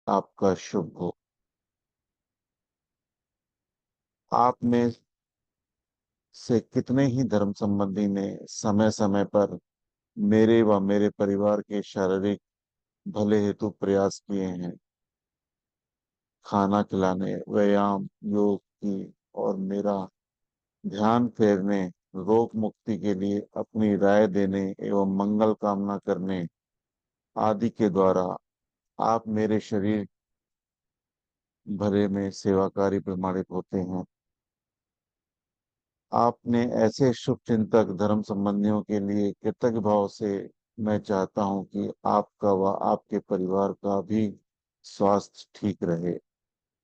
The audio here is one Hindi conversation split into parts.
आपका शुभ हो। आप में से कितने ही धर्म संबंधी ने समय समय पर मेरे व मेरे परिवार के शारीरिक भले हेतु प्रयास किए हैं। खाना खिलाने, व्यायाम, योग की और मेरा ध्यान फेरने, रोग मुक्ति के लिए अपनी राय देने एवं मंगल कामना करने आदि के द्वारा आप मेरे शरीर भरे में सेवाकारी प्रमाणित होते हैं। आपने ऐसे शुभ चिंतक धर्म संबंधियों के लिए कृतज्ञ भाव से मैं चाहता हूं कि आपका व आपके परिवार का भी स्वास्थ्य ठीक रहे।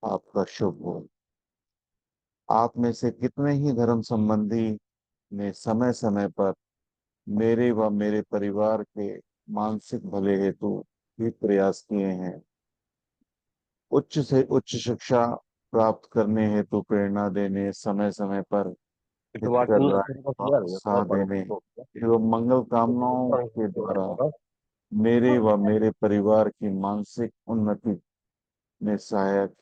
आपका शुभ हो। आप में से कितने ही धर्म संबंधी ने समय समय पर मेरे व मेरे परिवार के मानसिक भले हेतु भी प्रयास किए हैं। उच्च से उच्च शिक्षा प्राप्त करने हेतु प्रेरणा देने, समय समय पर हित इतवार कर को रहा तेरे को है, क्लियर हो गया, उत्साह और पढ़ो देने तो एवं मंगल कामनाओं के द्वारा मेरे व मेरे परिवार की मानसिक उन्नति में सहायक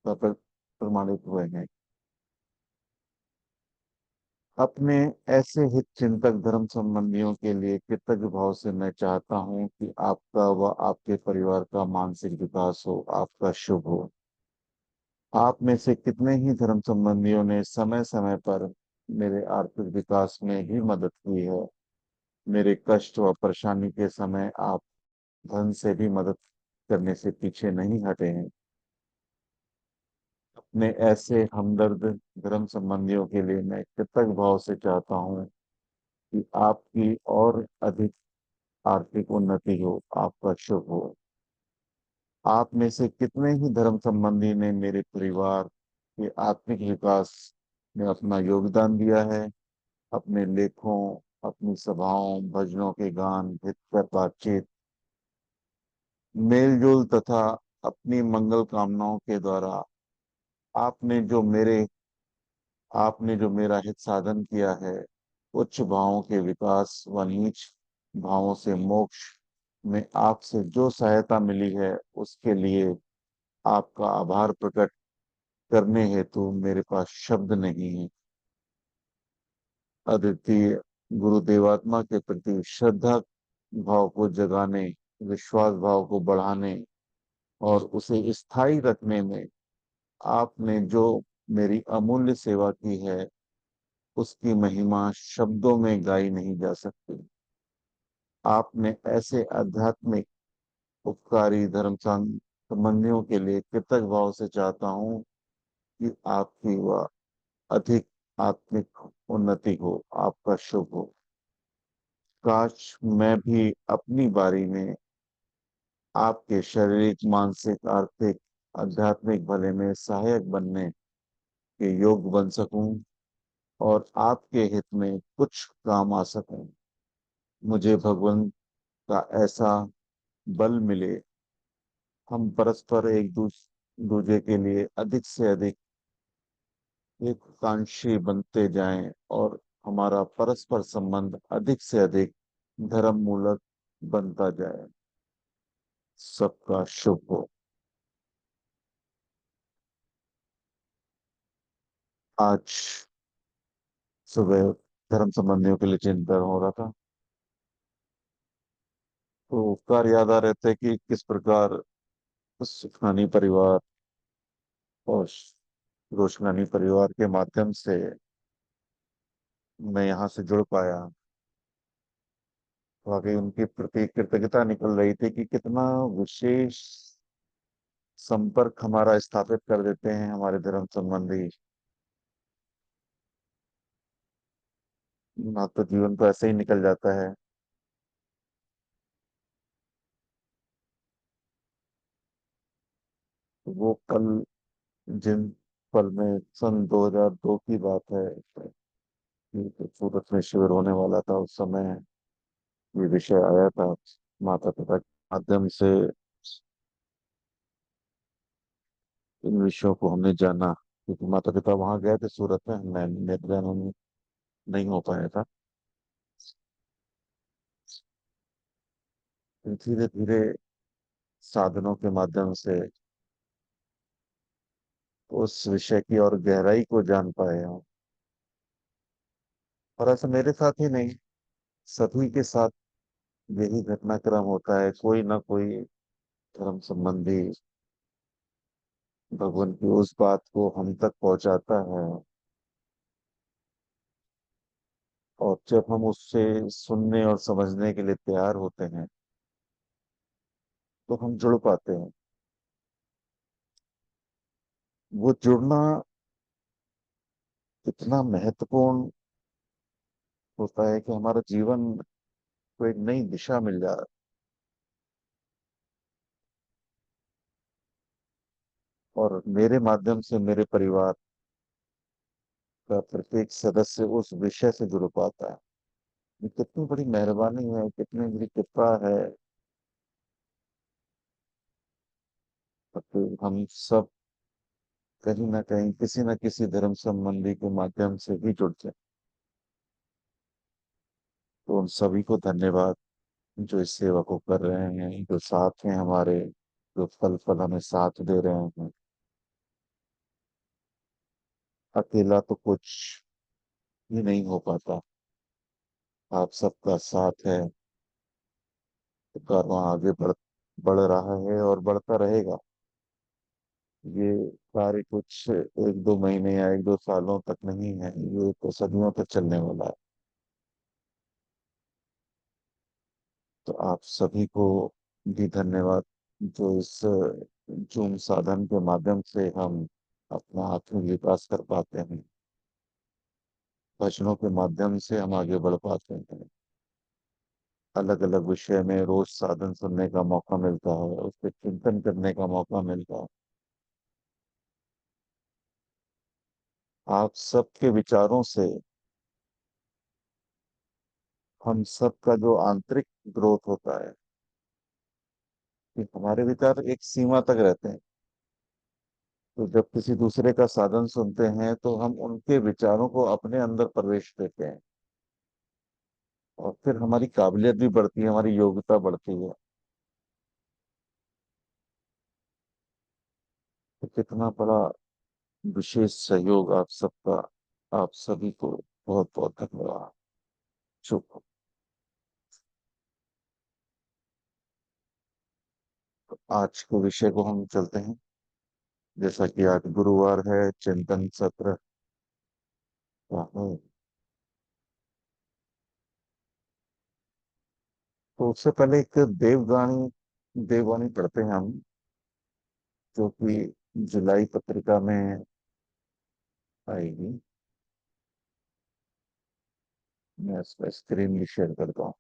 प्रमाणित हुए हैं। अपने ऐसे हित चिंतक धर्म संबंधियों के लिए कृतज्ञ भाव से मैं चाहता हूं कि आपका व आपके परिवार का मानसिक विकास हो। आपका शुभ हो। आप में से कितने ही धर्म संबंधियों ने समय समय पर मेरे आर्थिक विकास में भी मदद की है। मेरे कष्ट व परेशानी के समय आप धन से भी मदद करने से पीछे नहीं हटे हैं। अपने ऐसे हमदर्द धर्म संबंधियों के लिए मैं कृतज्ञ भाव से चाहता हूँ कि आपकी और अधिक आर्थिक उन्नति हो। आपका शुभ हो। आप में से कितने ही धर्म संबंधी ने मेरे परिवार के आत्मिक विकास में अपना योगदान दिया है। अपने लेखों, अपनी सभाओं, भजनों के गान, हितकर बातचीत, मेलजोल तथा अपनी मंगल कामनाओं के द्वारा आपने जो मेरे आपने जो मेरा हित साधन किया है। उच्च भावों के विकास व नीच भावों से मोक्ष में आपसे जो सहायता मिली है, उसके लिए आपका आभार प्रकट करने हेतु मेरे पास शब्द नहीं है। अद्वितीय गुरुदेवात्मा के प्रति श्रद्धा भाव को जगाने, विश्वास भाव को बढ़ाने और उसे स्थायी रखने में आपने जो मेरी अमूल्य सेवा की है, उसकी महिमा शब्दों में गाई नहीं जा सकती। आपने ऐसे आध्यात्मिक उपकारी धर्म संबंधियों के लिए कृतज्ञ भाव से चाहता हूँ कि आपकी वह अधिक आत्मिक उन्नति हो। आपका शुभ हो। काश मैं भी अपनी बारी में आपके शारीरिक, मानसिक, आर्थिक, आध्यात्मिक भले में सहायक बनने के योग्य बन सकूं और आपके हित में कुछ काम आ सकूं। मुझे भगवान का ऐसा बल मिले। हम परस्पर एक दूसरे के लिए अधिक से अधिक एकांशी बनते जाएं और हमारा परस्पर संबंध अधिक से अधिक धर्म मूलक बनता जाए। सबका शुभ हो। आज सुबह धर्म संबंधियों के लिए चिंतन हो रहा था, तो उपकार याद आ रहे थे कि किस प्रकार सुखानी परिवार और रोशनानी परिवार के माध्यम से मैं यहाँ से जुड़ पाया। वाकई उनकी प्रति कृतज्ञता निकल रही थी कि कितना विशेष संपर्क हमारा स्थापित कर देते हैं हमारे धर्म संबंधी। ना तो जीवन तो ऐसे ही निकल जाता है। वो पल, जिन पल में सन 2002 की बात है कि तो सूरत में शिविर होने वाला था, उस समय ये विषय आया था। माता पिता के माध्यम से इन विषयों को हमने जाना, क्योंकि माता पिता वहां गए थे सूरत में, मैं मेरे जाना नहीं हो पाया था। धीरे धीरे साधनों के माध्यम से उस विषय की और गहराई को जान पाए हूँ। और ऐसा मेरे साथ ही नहीं, सभी के साथ यही घटनाक्रम होता है। कोई ना कोई धर्म संबंधी भगवान की उस बात को हम तक पहुंचाता है, और जब हम उससे सुनने और समझने के लिए तैयार होते हैं तो हम जुड़ पाते हैं। वो जुड़ना इतना महत्वपूर्ण होता है कि हमारा जीवन को एक नई दिशा मिल जाए। और मेरे माध्यम से मेरे परिवार का प्रत्येक सदस्य उस विषय से जुड़ पाता है। ये कितनी बड़ी मेहरबानी है, कितनी बड़ी कृपा है। तो हम सब कहीं ना कहीं किसी न किसी धर्म संबंधी के माध्यम से ही जुड़ते हैं। तो उन सभी को धन्यवाद जो इस सेवा को कर रहे हैं, जो साथ हैं हमारे, जो पल पल हमें साथ दे रहे हैं। अकेला तो कुछ ही नहीं हो पाता। आप सबका साथ है तो कारवां आगे बढ़ रहा है और बढ़ता रहेगा। ये कार्य कुछ एक दो महीने या एक दो सालों तक नहीं है, ये तो सदियों तक चलने वाला है। तो आप सभी को भी धन्यवाद, जो इस जूम साधन के माध्यम से हम अपना आत्मिक विकास कर पाते हैं। भजनों के माध्यम से हम आगे बढ़ पाते हैं। अलग अलग विषय में रोज साधन सुनने का मौका मिलता है, उस पर चिंतन करने का मौका मिलता है। आप सबके विचारों से हम सबका जो आंतरिक ग्रोथ होता है, कि हमारे विचार एक सीमा तक रहते हैं। तो जब किसी दूसरे का साधन सुनते हैं तो हम उनके विचारों को अपने अंदर प्रवेश देते हैं, और फिर हमारी काबिलियत भी बढ़ती है, हमारी योग्यता बढ़ती है। तो कितना बड़ा विशेष सहयोग आप सबका। आप सभी को बहुत बहुत धन्यवाद। शुभ। आज के विषय को हम चलते हैं। जैसा कि आज गुरुवार है, चिंतन सत्र का है। तो उससे पहले एक देववाणी पढ़ते हैं हम, जो कि जुलाई पत्रिका में आएगी। मैं इसका स्क्रीन भी शेयर करता हूँ।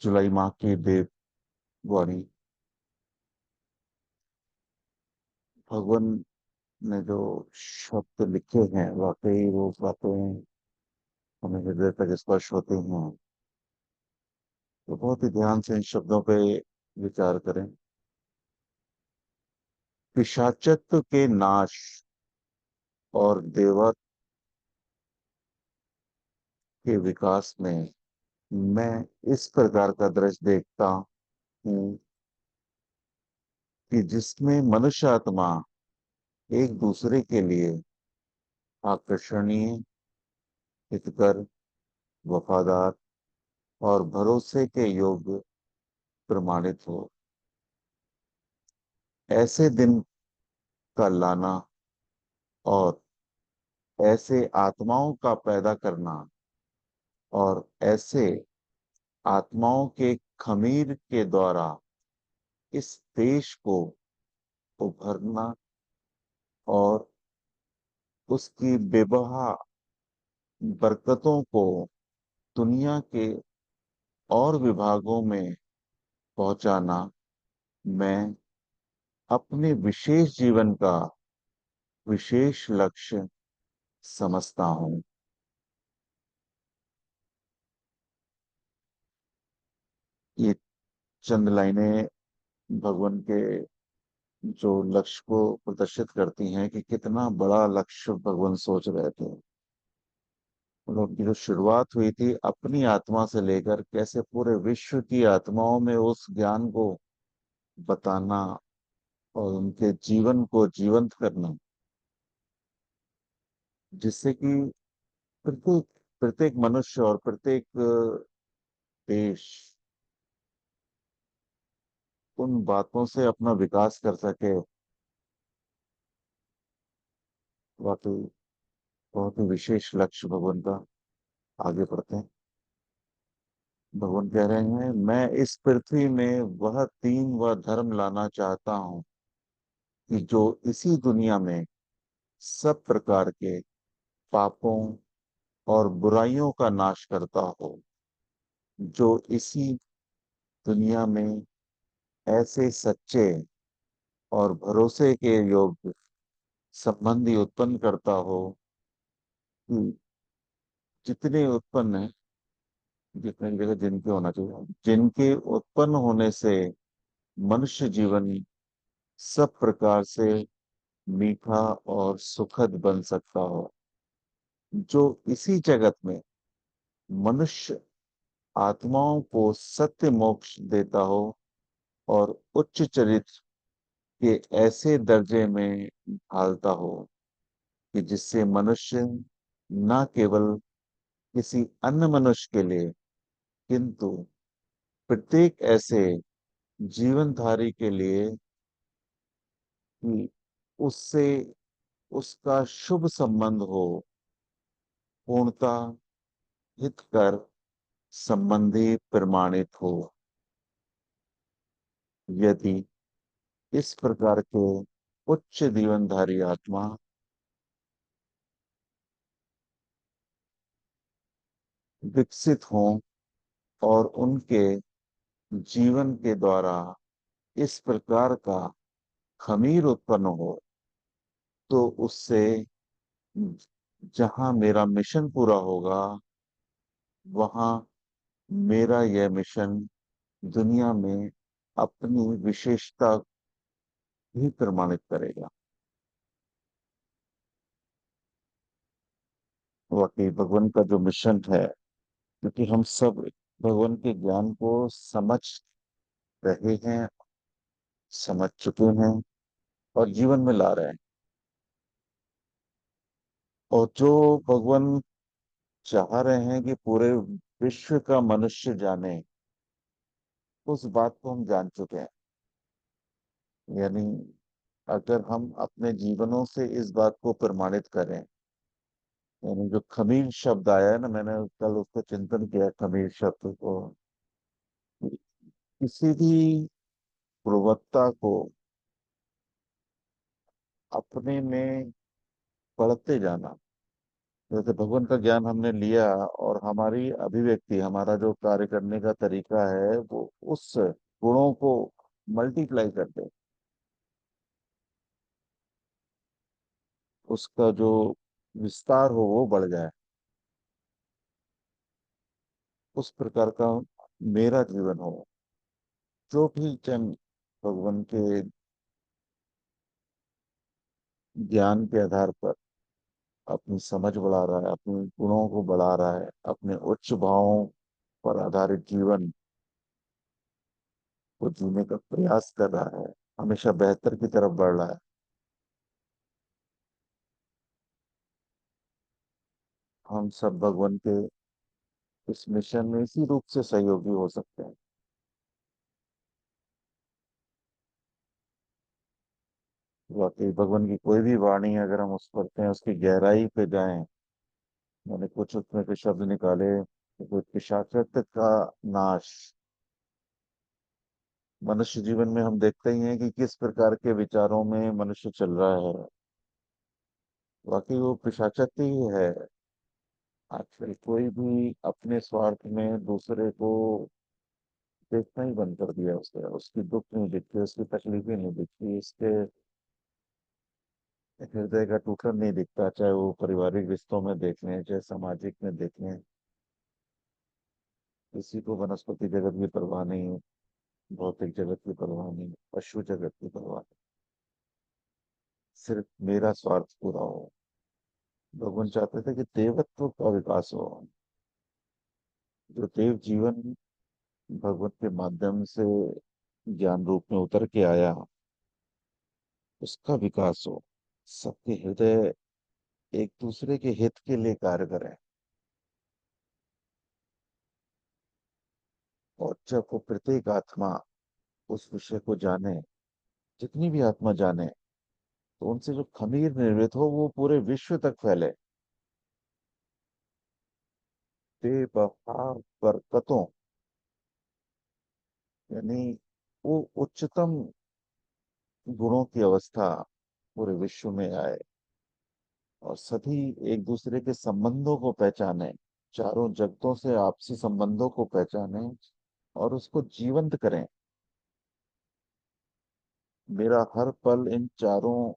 जुलाई माह की देववाणी। भगवान ने जो शब्द लिखे हैं, वाकई वो बातें हमें हृदय तक स्पर्श होती हैं। तो बहुत ही ध्यान से इन शब्दों पे विचार करें। पिशाचत्व के नाश और देवत्व के विकास में मैं इस प्रकार का दृश्य देखता हूँ, कि जिसमें मनुष्य आत्मा एक दूसरे के लिए आकर्षणीय, हितकर, वफादार और भरोसे के योग्य प्रमाणित हो। ऐसे दिन का लाना और ऐसे आत्माओं का पैदा करना और ऐसे आत्माओं के खमीर के द्वारा इस देश को उभरना और उसकी बेबहा बरकतों को दुनिया के और विभागों में पहुंचाना मैं अपने विशेष जीवन का विशेष लक्ष्य समझता हूँ। ये चंद लाइनें भगवान के जो लक्ष्य को प्रदर्शित करती हैं कि कितना बड़ा लक्ष्य भगवान सोच रहे थे। उनकी जो शुरुआत हुई थी अपनी आत्मा से लेकर कैसे पूरे विश्व की आत्माओं में उस ज्ञान को बताना और उनके जीवन को जीवंत करना, जिससे कि प्रत्येक प्रत्येक मनुष्य और प्रत्येक देश उन बातों से अपना विकास कर सके। वाकई बहुत ही विशेष लक्ष्य भगवान का। आगे बढ़ते हैं। भगवान कह रहे हैं, मैं इस पृथ्वी में वह तीन वह धर्म लाना चाहता हूँ कि जो इसी दुनिया में सब प्रकार के पापों और बुराइयों का नाश करता हो, जो इसी दुनिया में ऐसे सच्चे और भरोसे के योग्य संबंधी उत्पन्न करता हो कि जितने उत्पन्न हैं, जितने की जगह जिनके होना चाहिए, जिनके उत्पन्न होने से मनुष्य जीवन सब प्रकार से मीठा और सुखद बन सकता हो, जो इसी जगत में मनुष्य आत्माओं को सत्य मोक्ष देता हो और उच्च चरित्र के ऐसे दर्जे में ढालता हो कि जिससे मनुष्य न केवल किसी अन्य मनुष्य के लिए किंतु प्रत्येक ऐसे जीवनधारी के लिए कि उससे उसका शुभ संबंध हो, पूर्णता हितकर संबंधी प्रमाणित हो। यदि इस प्रकार के उच्च जीवनधारी आत्मा विकसित हों और उनके जीवन के द्वारा इस प्रकार का खमीर उत्पन्न हो, तो उससे जहां मेरा मिशन पूरा होगा, वहां मेरा यह मिशन दुनिया में अपनी विशेषता भी प्रमाणित करेगा। वाकई भगवान का जो मिशन है, क्योंकि हम सब भगवान के ज्ञान को समझ रहे हैं, समझ चुके हैं और जीवन में ला रहे हैं। और जो भगवान चाह रहे हैं कि पूरे विश्व का मनुष्य जाने, उस बात को हम जान चुके हैं। यानी अगर हम अपने जीवनों से इस बात को प्रमाणित करें, यानी जो खमीर शब्द आया है ना, मैंने कल उसको चिंतन किया खमीर शब्द को। किसी भी गुणवत्ता को अपने में पढ़ते जाना, जैसे भगवान का ज्ञान हमने लिया और हमारी अभिव्यक्ति, हमारा जो कार्य करने का तरीका है वो उस गुणों को मल्टीप्लाई कर दे, उसका जो विस्तार हो वो बढ़ जाए, उस प्रकार का मेरा जीवन हो। जो भी जन भगवान के ज्ञान के आधार पर अपनी समझ बढ़ा रहा है, अपने गुणों को बढ़ा रहा है, अपने उच्च भावों पर आधारित जीवन को जीने का प्रयास कर रहा है, हमेशा बेहतर की तरफ बढ़ रहा है, हम सब भगवान के इस मिशन में इसी रूप से सहयोगी हो सकते हैं। वाकई भगवान की कोई भी वाणी अगर हम उस पढ़ते हैं, उसकी गहराई पे जाएं, मैंने कुछ उसमें के शब्द निकाले, तो कोई पिशाचत्व का नाश। मनुष्य जीवन में हम देखते ही हैं कि किस प्रकार के विचारों में मनुष्य चल रहा है। वाकई वो पिशाचत्व ही है। आजकल कोई भी अपने स्वार्थ में दूसरे को देखना ही बंद कर दिया। उसे उसकी दुख नहीं दिखती, उसकी तकलीफें नहीं दिखती, इसके हृदय का टूटन नहीं दिखता, चाहे वो पारिवारिक रिश्तों में देख लें, चाहे सामाजिक में देख लें। किसी को वनस्पति जगत की परवाह नहीं, भौतिक जगत की परवाह नहीं, पशु जगत की परवाह नहीं, सिर्फ मेरा स्वार्थ पूरा हो। भगवान चाहते थे कि देवत्व का विकास हो। जो देव जीवन भगवत के माध्यम से ज्ञान रूप में उतर के आया, उसका विकास हो। सबके हृदय एक दूसरे के हित के लिए कार्य करें। और जब वो प्रत्येक आत्मा उस विषय को जाने, जितनी भी आत्मा जाने, तो उनसे जो खमीर निर्मित हो वो पूरे विश्व तक फैले। बेबहा बरकतों, यानी वो उच्चतम गुणों की अवस्था पूरे विश्व में आए, और सभी एक दूसरे के संबंधों को पहचाने, चारों जगतों से आपसी संबंधों को पहचाने और उसको जीवंत करें। मेरा हर पल इन चारों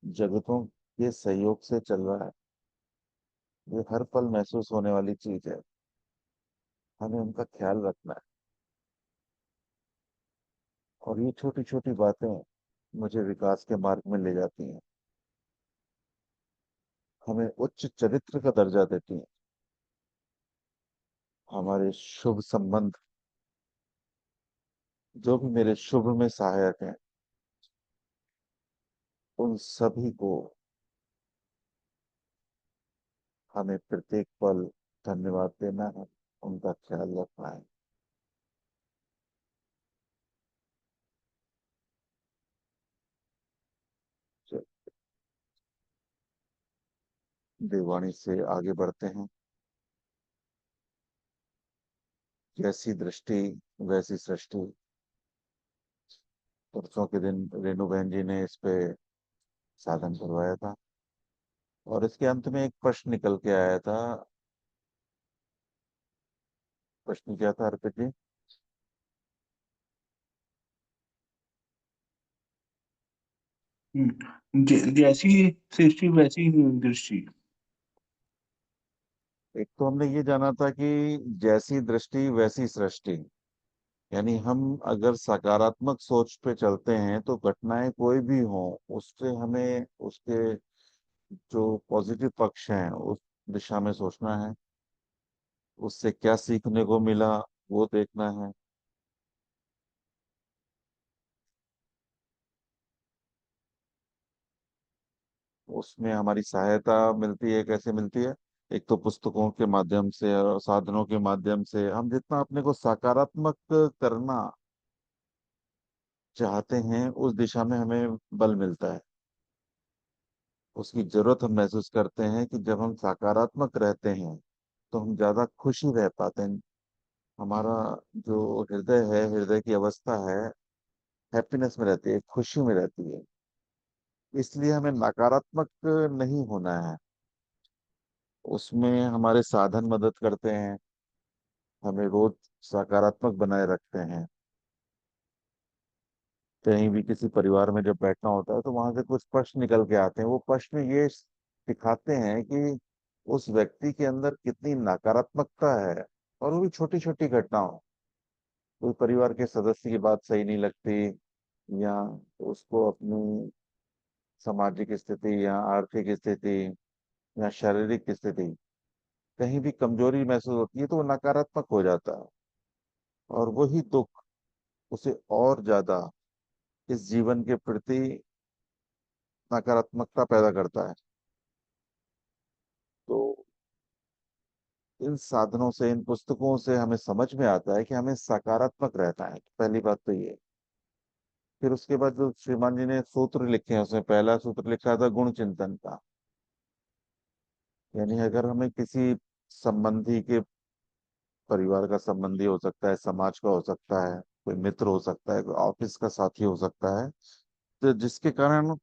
जगतों के सहयोग से चल रहा है। ये हर पल महसूस होने वाली चीज है। हमें उनका ख्याल रखना है। और ये छोटी छोटी बातें मुझे विकास के मार्ग में ले जाती हैं, हमें उच्च चरित्र का दर्जा देती हैं। हमारे शुभ संबंध, जो भी मेरे शुभ में सहायक हैं, उन सभी को हमें प्रत्येक पल धन्यवाद देना है, उनका ख्याल रखना है। चलिए, देववाणी से आगे बढ़ते हैं। जैसी दृष्टि वैसी सृष्टि। परसों के दिन रेणु बहन जी ने इस पे साधन करवाया था, और इसके अंत में एक प्रश्न निकल के आया था। प्रश्न क्या था अर्पित जी? जैसी सृष्टि वैसी दृष्टि। एक तो हमने ये जाना था कि जैसी दृष्टि वैसी सृष्टि, यानी हम अगर सकारात्मक सोच पे चलते हैं तो घटनाएं कोई भी हो, उससे हमें उसके जो पॉजिटिव पक्ष हैं उस दिशा में सोचना है। उससे क्या सीखने को मिला वो देखना है। उसमें हमारी सहायता मिलती है, कैसे मिलती है? एक तो पुस्तकों के माध्यम से और साधनों के माध्यम से, हम जितना अपने को सकारात्मक करना चाहते हैं उस दिशा में हमें बल मिलता है। उसकी जरूरत हम महसूस करते हैं कि जब हम सकारात्मक रहते हैं तो हम ज्यादा खुशी रह पाते हैं। हमारा जो हृदय है, हृदय की अवस्था है, हैप्पीनेस में रहती है, खुशी में रहती है। इसलिए हमें नकारात्मक नहीं होना है। उसमें हमारे साधन मदद करते हैं, हमें रोज सकारात्मक बनाए रखते हैं। कहीं भी किसी परिवार में जब बैठना होता है तो वहां से कुछ प्रश्न निकल के आते हैं। वो प्रश्न ये सिखाते हैं कि उस व्यक्ति के अंदर कितनी नकारात्मकता है, और वो भी छोटी छोटी घटनाओं। कोई परिवार के सदस्य की बात सही नहीं लगती, या उसको अपनी सामाजिक स्थिति या आर्थिक स्थिति या शारीरिक स्थिति कहीं भी कमजोरी महसूस होती है, तो वो नकारात्मक हो जाता है। और वही दुख उसे और ज्यादा इस जीवन के प्रति नकारात्मकता पैदा करता है। तो इन साधनों से, इन पुस्तकों से हमें समझ में आता है कि हमें सकारात्मक रहना है। पहली बात तो ये। फिर उसके बाद जो श्रीमान जी ने सूत्र लिखे हैं, उसमें पहला सूत्र लिखा था गुण चिंतन का। यानी अगर हमें किसी संबंधी के, परिवार का संबंधी हो सकता है, समाज का हो सकता है, कोई मित्र हो सकता है, कोई ऑफिस का साथी हो सकता है, तो जिसके कारण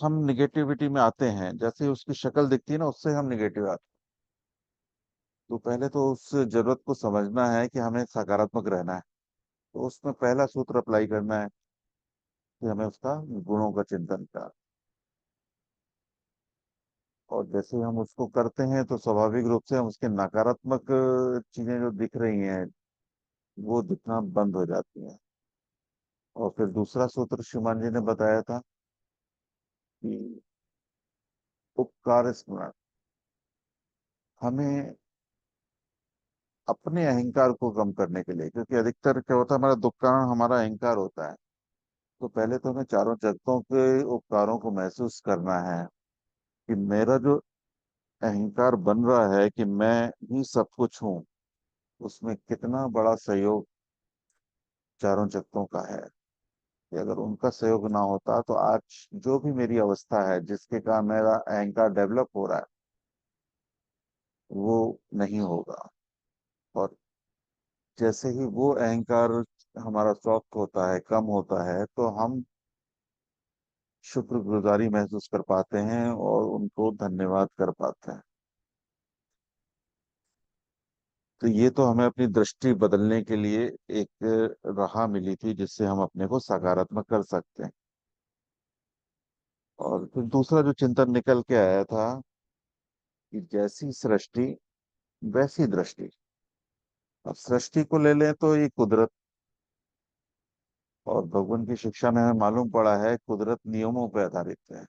हम निगेटिविटी में आते हैं, जैसे ही उसकी शक्ल दिखती है ना, उससे हम निगेटिव आते हैं। तो पहले तो उस जरूरत को समझना है कि हमें सकारात्मक रहना है। तो उसमें पहला सूत्र अप्लाई करना है कि हमें उसका गुणों का चिंतन करना। और जैसे हम उसको करते हैं तो स्वाभाविक रूप से हम उसके नकारात्मक चीजें जो दिख रही हैं, वो दिखना बंद हो जाती हैं। और फिर दूसरा सूत्र श्रीमान जी ने बताया था कि उपकार स्मरण। हमें अपने अहंकार को कम करने के लिए, क्योंकि अधिकतर क्या होता है, हमारा दुख कारण हमारा अहंकार होता है। तो पहले तो हमें चारों जगतों के उपकारों को महसूस करना है कि मेरा जो अहंकार बन रहा है कि मैं ही सब कुछ हूँ, उसमें कितना बड़ा सहयोग चारों जगतों का है। कि अगर उनका सहयोग ना होता तो आज जो भी मेरी अवस्था है, जिसके कारण मेरा अहंकार डेवलप हो रहा है, वो नहीं होगा। और जैसे ही वो अहंकार हमारा सॉफ्ट होता है, कम होता है, तो हम शुक्रगुजारी महसूस कर पाते हैं और उनको धन्यवाद कर पाते हैं। तो ये तो हमें अपनी दृष्टि बदलने के लिए एक राह मिली थी, जिससे हम अपने को सकारात्मक कर सकते हैं। और फिर दूसरा जो चिंतन निकल के आया था कि जैसी सृष्टि वैसी दृष्टि। अब सृष्टि को ले लें तो ये कुदरत, और भगवान की शिक्षा में हमें मालूम पड़ा है कुदरत नियमों पर आधारित है।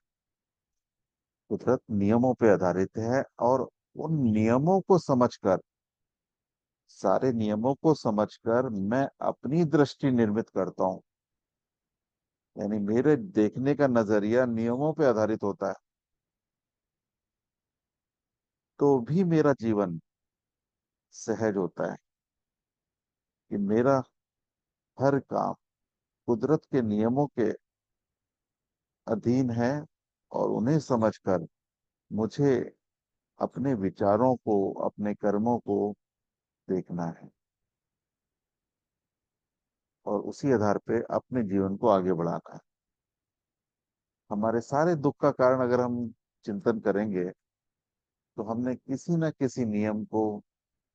कुदरत नियमों पर आधारित है, और उन नियमों को समझकर, सारे नियमों को समझकर मैं अपनी दृष्टि निर्मित करता हूँ। यानी मेरे देखने का नजरिया नियमों पे आधारित होता है, तो भी मेरा जीवन सहज होता है। कि मेरा हर काम कुदरत के नियमों के अधीन है, और उन्हें समझकर मुझे अपने विचारों को, अपने कर्मों को देखना है, और उसी आधार पे अपने जीवन को आगे बढ़ाना है। हमारे सारे दुख का कारण अगर हम चिंतन करेंगे, तो हमने किसी न किसी नियम को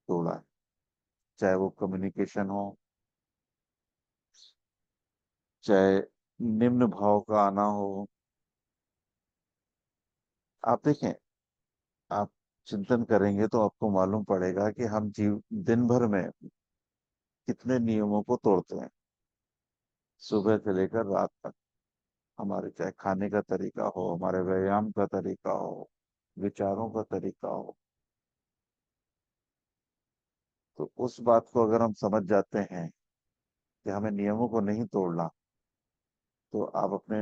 तोड़ा है। चाहे वो कम्युनिकेशन हो, चाहे निम्न भाव का आना हो। आप देखें, आप चिंतन करेंगे तो आपको मालूम पड़ेगा कि हम दिन भर में कितने नियमों को तोड़ते हैं, सुबह से लेकर रात तक। हमारे चाहे खाने का तरीका हो, हमारे व्यायाम का तरीका हो, विचारों का तरीका हो। तो उस बात को अगर हम समझ जाते हैं कि हमें नियमों को नहीं तोड़ना, तो आप अपने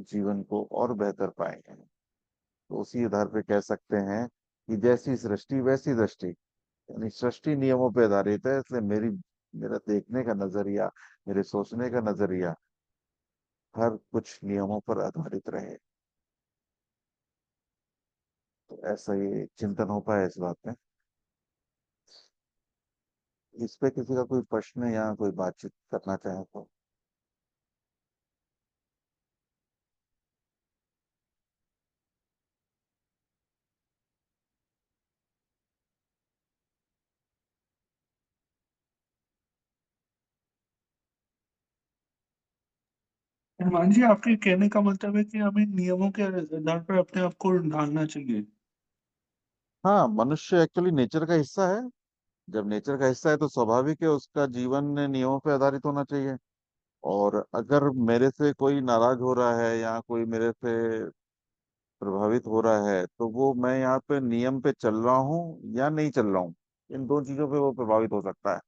जीवन को और बेहतर पाएंगे। तो उसी आधार पे कह सकते हैं कि जैसी सृष्टि वैसी दृष्टि। यानी सृष्टि नियमों पे आधारित है, इसलिए मेरा देखने का नजरिया, मेरे सोचने का नजरिया हर कुछ नियमों पर आधारित रहे। तो ऐसा ये चिंतन हो पाए इस बात में। इस पे किसी का कोई प्रश्न या कोई बातचीत करना चाहे तो। हनुमान जी, आपके कहने का मतलब है कि हमें नियमों के आधार पर अपने आप को ढालना चाहिए। हाँ, मनुष्य एक्चुअली नेचर का हिस्सा है। जब नेचर का हिस्सा है तो स्वाभाविक है उसका जीवन नियमों पे आधारित होना चाहिए। और अगर मेरे से कोई नाराज हो रहा है या कोई मेरे से प्रभावित हो रहा है, तो वो मैं यहाँ पे नियम पे चल रहा हूँ या नहीं चल रहा हूँ, इन दो चीजों पे वो प्रभावित हो सकता है।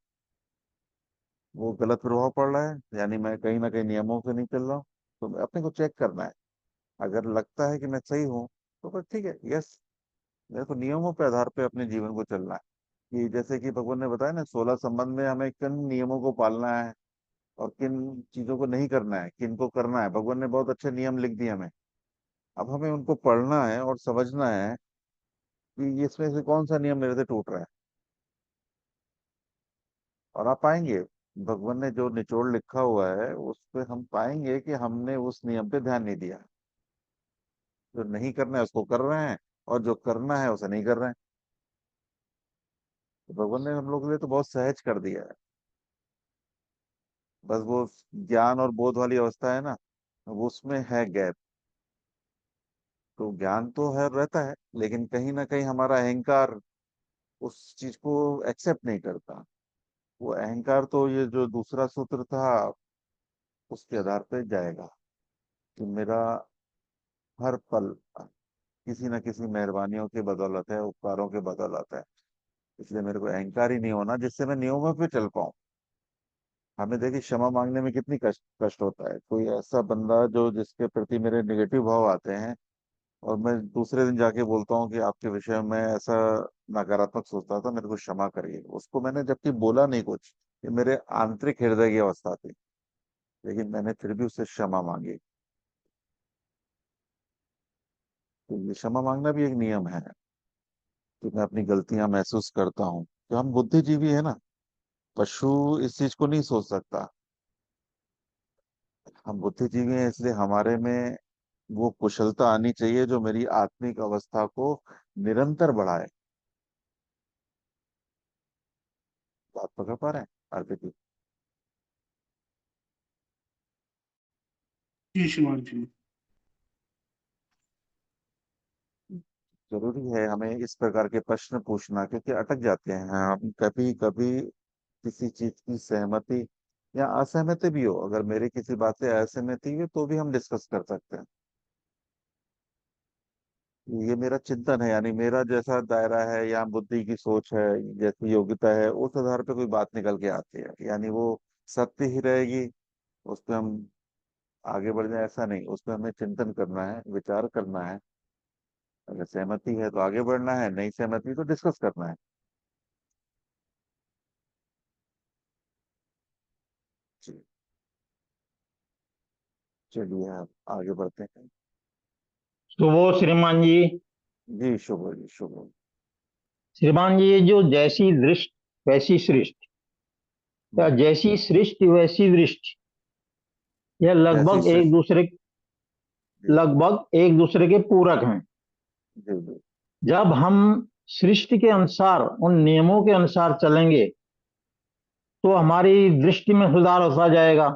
वो गलत प्रभाव पड़ रहा है, यानी मैं कहीं ना कहीं नियमों से नहीं चल रहा हूँ। तो अपने को चेक करना है। अगर लगता है कि मैं सही हूँ, तो बस ठीक है, यस, मेरे को नियमों पे आधार पे अपने जीवन को चलना है। कि जैसे कि भगवान ने बताया ना, 16 संबंध में हमें किन नियमों को पालना है। और किन चीजों को नहीं करना है, किन को करना है। भगवान ने बहुत अच्छे नियम लिख दिए हमें। अब हमें उनको पढ़ना है और समझना है कि इसमें से कौन सा नियम मेरे से टूट रहा है। और आप पाएंगे भगवान ने जो निचोड़ लिखा हुआ है उस पे हम पाएंगे कि हमने उस नियम पे ध्यान नहीं दिया। जो नहीं करना है उसको कर रहे हैं, और जो करना है उसे नहीं कर रहे हैं। तो भगवान ने हम लोग के लिए तो बहुत सहज कर दिया है। बस वो ज्ञान और बोध वाली अवस्था है ना, वो उसमें है गैप। तो ज्ञान तो है, रहता है, लेकिन कहीं ना कहीं हमारा अहंकार उस चीज को एक्सेप्ट नहीं करता। वो अहंकार तो ये जो दूसरा सूत्र था उसके आधार पे जाएगा कि मेरा हर पल किसी न किसी मेहरबानियों की बदौलत है, उपकारों के बदौलत है। इसलिए मेरे को अहंकार ही नहीं होना जिससे मैं नियमों पे चल पाऊं। हमें देखिए क्षमा मांगने में कितनी कष्ट कष्ट होता है। कोई ऐसा बंदा जो जिसके प्रति मेरे नेगेटिव भाव आते हैं, और मैं दूसरे दिन जाके बोलता हूँ कि आपके विषय में ऐसा नकारात्मक सोचता था, मेरे को क्षमा करिए। उसको मैंने जबकि बोला नहीं कुछ, ये मेरे आंतरिक हृदय की अवस्था थी, लेकिन मैंने फिर भी उससे क्षमा मांगी। तो ये क्षमा मांगना भी एक नियम है कि मैं अपनी गलतियां महसूस करता हूँ। तो हम बुद्धिजीवी है ना, पशु इस चीज को नहीं सोच सकता। हम बुद्धिजीवी हैं, इसलिए हमारे में वो कुशलता आनी चाहिए जो मेरी आत्मिक अवस्था को निरंतर बढ़ाए। बात पकड़ पा रहे हैं अर्पित जी? जी श्रीमान जी। जरूरी है हमें इस प्रकार के प्रश्न पूछना, क्योंकि अटक जाते हैं हम कभी कभी किसी चीज की सहमति या असहमति भी हो। अगर मेरी किसी बात से असहमति हो तो भी हम डिस्कस कर सकते हैं। ये मेरा चिंतन है, यानी मेरा जैसा दायरा है या बुद्धि की सोच है, जैसी योग्यता है, उस आधार पे कोई बात निकल के आती है, यानी वो सत्य ही रहेगी। उस पर हम आगे बढ़ जाए ऐसा नहीं, उस पर हमें चिंतन करना है, विचार करना है। अगर सहमति है तो आगे बढ़ना है, नहीं सहमति तो डिस्कस करना है। जी, चलिए आप आगे बढ़ते हैं। शुभ हो श्रीमान जी। जी शुभ हो, जी शुभ हो। श्रीमान जी, ये जो जैसी दृष्टि वैसी सृष्टि, या हम्म, जैसी सृष्टि वैसी दृष्टि, यह जैसी सृष्टि। जी लगभग एक दूसरे के पूरक हैं। जी जी जब हम सृष्टि के अनुसार उन नियमों के अनुसार चलेंगे तो हमारी दृष्टि में सुधार होता जाएगा।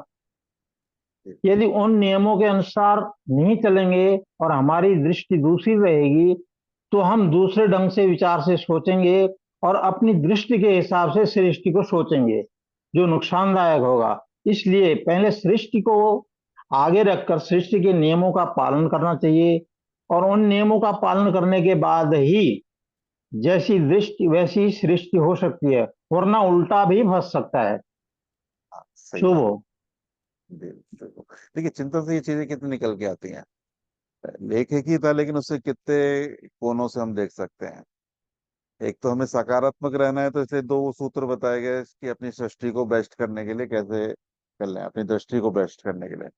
जी यदि उन नियमों के अनुसार नहीं चलेंगे और हमारी दृष्टि दूसरी रहेगी तो हम दूसरे ढंग से विचार से सोचेंगे और अपनी दृष्टि के हिसाब से सृष्टि को सोचेंगे, जो नुकसानदायक होगा। इसलिए पहले सृष्टि को आगे रखकर सृष्टि के नियमों का पालन करना चाहिए, और उन नियमों का पालन करने के बाद ही जैसी दृष्टि वैसी सृष्टि हो सकती है, वरना उल्टा भी फंस सकता है। हाँ सही शुभ बात। हो। जी शुभ हो। देखिए चिंतन से ये चीजें कितनी निकल के आती हैं। लेख एक ही था, लेकिन उससे कितने कोनों से हम देख सकते हैं। एक तो हमें सकारात्मक रहना है, तो इसलिए दो सूत्र बताए गए कि अपनी सृष्टि को बेस्ट करने के लिए कैसे कर लें, अपनी दृष्टि को बेस्ट करने के लिए।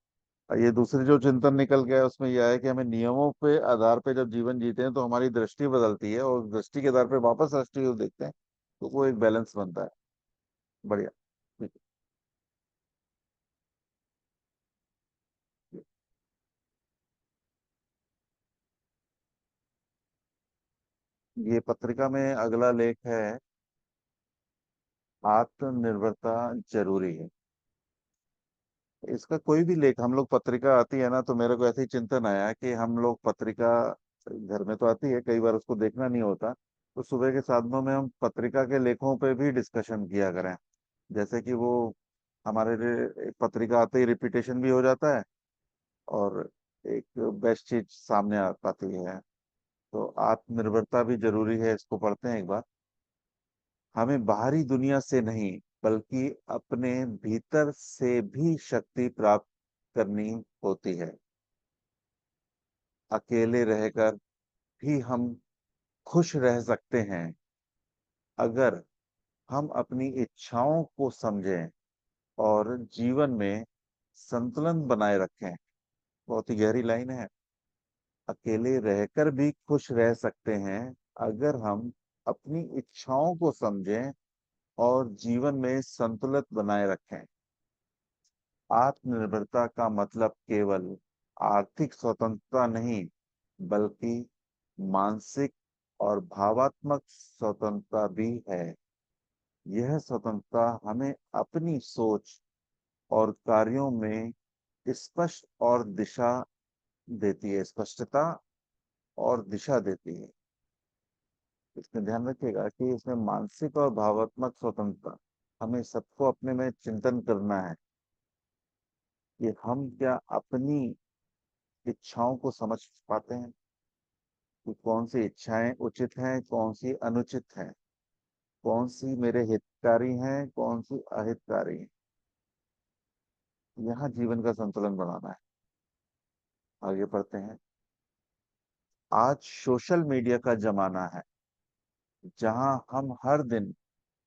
और ये दूसरी जो चिंतन निकल गया उसमें यह है कि हमें नियमों पे आधार पे जब जीवन जीते हैं तो हमारी दृष्टि बदलती है, और दृष्टि के आधार पे वापस सृष्टि को देखते हैं, तो वो एक बैलेंस बनता है। बढ़िया। ठीक है। ये पत्रिका में अगला लेख है, आत्मनिर्भरता जरूरी है। इसका कोई भी लेख, हम लोग पत्रिका आती है ना, तो मेरे को ऐसे ही चिंतन आया कि हम लोग पत्रिका घर में तो आती है, कई बार उसको देखना नहीं होता, तो सुबह के साधनों में हम पत्रिका के लेखों पे भी डिस्कशन किया करें। जैसे कि वो हमारे लिए एक पत्रिका आते ही रिपीटेशन भी हो जाता है, और एक बेस्ट चीज सामने आ पाती है। तो आत्मनिर्भरता भी जरूरी है, इसको पढ़ते हैं एक बार। हमें बाहरी दुनिया से नहीं, बल्कि अपने भीतर से भी शक्ति प्राप्त करनी होती है। अकेले रहकर भी हम खुश रह सकते हैं, अगर हम अपनी इच्छाओं को समझें और जीवन में संतुलन बनाए रखें। बहुत ही गहरी लाइन है। अकेले रहकर भी खुश रह सकते हैं अगर हम अपनी इच्छाओं को समझें और जीवन में संतुलन बनाए रखें। आत्मनिर्भरता का मतलब केवल आर्थिक स्वतंत्रता नहीं, बल्कि मानसिक और भावात्मक स्वतंत्रता भी है। यह स्वतंत्रता हमें अपनी सोच और कार्यों में स्पष्ट और दिशा देती है, स्पष्टता और दिशा देती है। इसमें ध्यान रखिएगा कि इसमें मानसिक और भावात्मक स्वतंत्रता, हमें सबको अपने में चिंतन करना है कि हम क्या अपनी इच्छाओं को समझ पाते हैं कि कौन सी इच्छाएं उचित हैं, कौन सी अनुचित हैं, कौन सी मेरे हितकारी हैं, कौन सी अहितकारी हैं। यहाँ जीवन का संतुलन बनाना है। आगे बढ़ते हैं। आज सोशल मीडिया का जमाना है, जहां हम हर दिन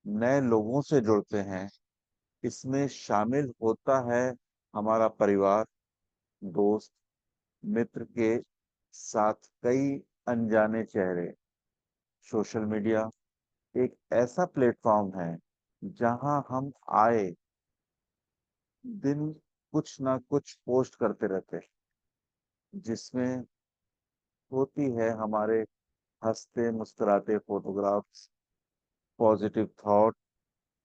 नए लोगों से जुड़ते हैं। इसमें शामिल होता है हमारा परिवार, दोस्त, मित्र के साथ कई अनजाने चेहरे। सोशल मीडिया एक ऐसा प्लेटफॉर्म है जहां हम आए दिन कुछ ना कुछ पोस्ट करते रहते हैं, जिसमें होती है हमारे हंसते मुस्कुराते फोटोग्राफ्स, पॉजिटिव थॉट।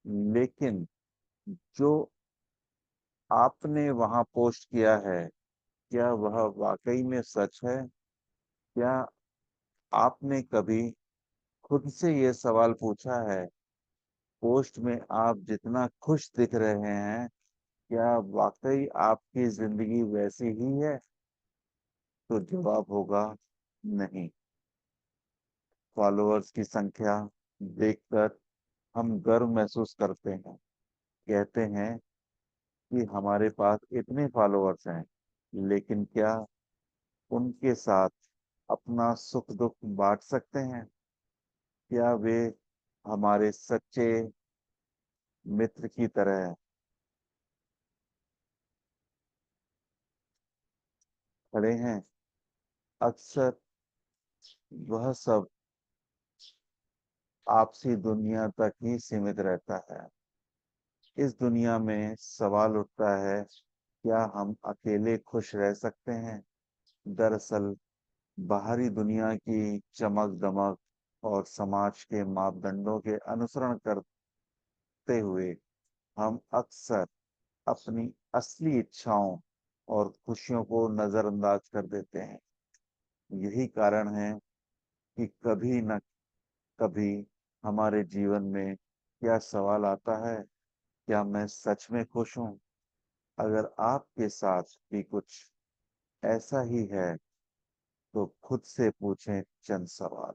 लेकिन जो आपने वहां पोस्ट किया है, क्या वह वाकई में सच है? क्या आपने कभी खुद से ये सवाल पूछा है, पोस्ट में आप जितना खुश दिख रहे हैं, क्या वाकई आपकी जिंदगी वैसी ही है? तो जवाब होगा नहीं। फॉलोअर्स की संख्या देखकर हम गर्व महसूस करते हैं, कहते हैं कि हमारे पास इतने फॉलोअर्स हैं। लेकिन क्या उनके साथ अपना सुख दुख बांट सकते हैं? क्या वे हमारे सच्चे मित्र की तरह खड़े हैं? अक्सर वह सब आपसी दुनिया तक ही सीमित रहता है। इस दुनिया में सवाल उठता है, क्या हम अकेले खुश रह सकते हैं? दरअसल बाहरी दुनिया की चमक दमक और समाज के मापदंडों के अनुसरण करते हुए हम अक्सर अपनी असली इच्छाओं और खुशियों को नजरअंदाज कर देते हैं। यही कारण है कि कभी न कभी हमारे जीवन में क्या सवाल आता है, क्या मैं सच में खुश हूँ? अगर आपके साथ भी कुछ ऐसा ही है, तो खुद से पूछें चंद सवाल।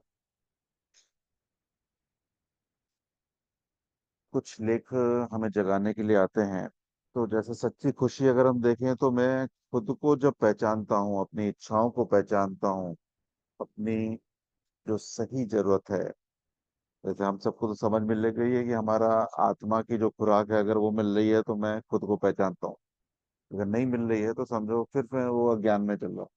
कुछ लेख हमें जगाने के लिए आते हैं। तो जैसे सच्ची खुशी अगर हम देखें, तो मैं खुद को जब पहचानता हूँ, अपनी इच्छाओं को पहचानता हूँ, अपनी जो सही जरूरत है। जैसे हम सबको तो समझ मिल गई है कि हमारा आत्मा की जो खुराक है, अगर वो मिल रही है तो मैं खुद को पहचानता हूँ। अगर नहीं मिल रही है तो समझो फिर मैं वो अज्ञान में चल रहा हूँ।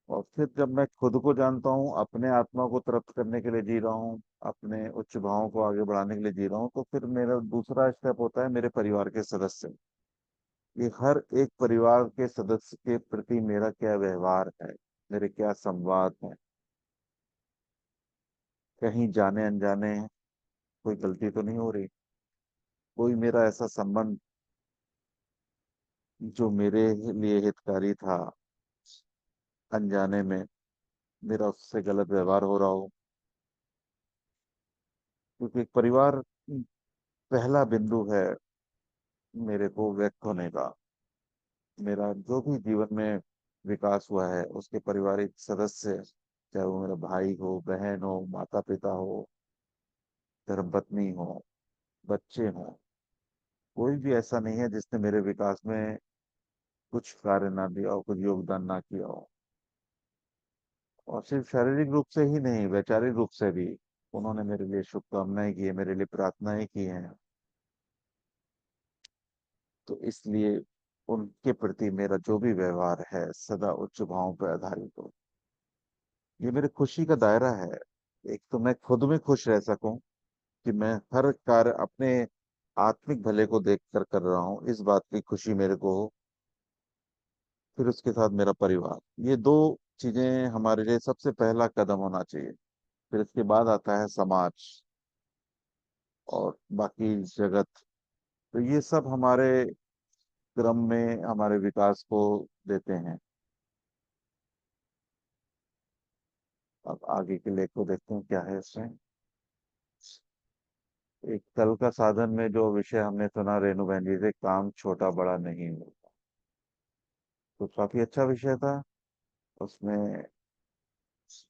और फिर जब मैं खुद को जानता हूँ, अपने आत्मा को तृप्त करने के लिए जी रहा हूँ, अपने उच्च भावों को आगे बढ़ाने के लिए जी रहा हूँ, तो फिर मेरा दूसरा स्टेप होता है मेरे परिवार के सदस्य। ये हर एक परिवार के सदस्य के प्रति मेरा क्या व्यवहार है, मेरे क्या संवाद है। कहीं जाने अनजाने कोई गलती तो नहीं हो रही? कोई मेरा ऐसा संबंध जो मेरे लिए हितकारी था, अनजाने में मेरा उससे गलत व्यवहार हो रहा हो? क्योंकि एक परिवार पहला बिंदु है मेरे को व्यक्त होने का। मेरा जो भी जीवन में विकास हुआ है, उसके पारिवारिक सदस्य, चाहे वो मेरा भाई हो, बहन हो, माता पिता हो, धर्मपत्नी हो, बच्चे हो, कोई भी ऐसा नहीं है जिसने मेरे विकास में कुछ कार्य ना दिया हो, कुछ योगदान ना किया हो। और सिर्फ शारीरिक रूप से ही नहीं, वैचारिक रूप से भी उन्होंने मेरे लिए शुभकामनाएं की है, मेरे लिए प्रार्थनाएं की हैं। तो इसलिए उनके प्रति मेरा जो भी व्यवहार है सदा उच्च भावों पर आधारित हो। ये मेरे खुशी का दायरा है। एक तो मैं खुद में खुश रह सकूं कि मैं हर कार्य अपने आत्मिक भले को देखकर कर रहा हूँ, इस बात की खुशी मेरे को हो। फिर उसके साथ मेरा परिवार, ये दो चीजें हमारे लिए सबसे पहला कदम होना चाहिए। फिर इसके बाद आता है समाज और बाकी जगत। तो ये सब हमारे क्रम में हमारे विकास को देते हैं। अब आगे के लेख को देखते हैं क्या है इसमें। एक कल का साधन में जो विषय हमने सुना रेणु बहन जी से, काम छोटा बड़ा नहीं होता, तो काफी अच्छा विषय था। उसमें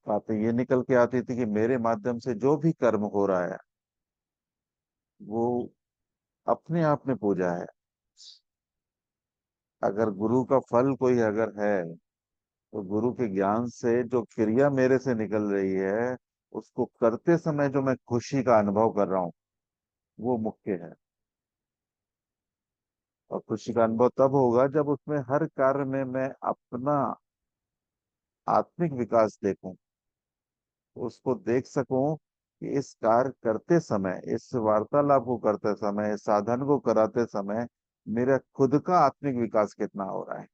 बातें ये निकल के आती थी कि मेरे माध्यम से जो भी कर्म हो रहा है वो अपने आप में पूजा है। अगर गुरु का फल कोई अगर है तो गुरु के ज्ञान से जो क्रिया मेरे से निकल रही है उसको करते समय जो मैं खुशी का अनुभव कर रहा हूँ वो मुख्य है। और खुशी का अनुभव तब होगा जब उसमें हर कार्य में मैं अपना आत्मिक विकास देखूं, उसको देख सकूं कि इस कार्य करते समय, इस वार्तालाप को करते समय, इस साधन को कराते समय मेरा खुद का आत्मिक विकास कितना हो रहा है।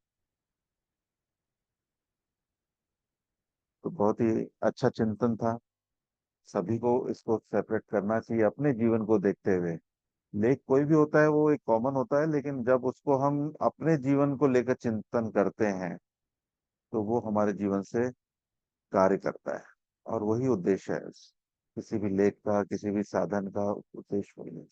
तो बहुत ही अच्छा चिंतन था। सभी को इसको सेपरेट करना चाहिए अपने जीवन को देखते हुए। लेख कोई भी होता है वो एक कॉमन होता है, लेकिन जब उसको हम अपने जीवन को लेकर चिंतन करते हैं तो वो हमारे जीवन से कार्य करता है। और वही उद्देश्य है किसी भी लेख का, किसी भी साधन का उद्देश्य वही है।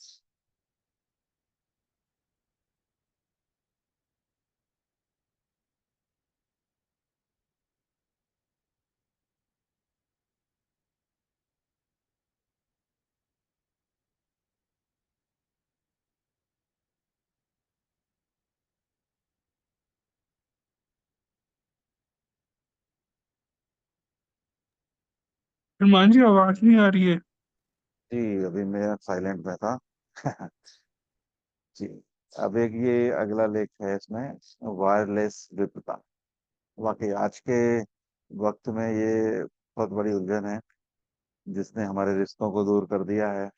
हनुमान जी आवाज नहीं आ रही है। जी अभी मैं साइलेंट में था। जी। अब एक ये अगला लेख है इसमें, वायरलेस विपदा। वाकई आज के वक्त में ये बहुत बड़ी उलझन है जिसने हमारे रिश्तों को दूर कर दिया है।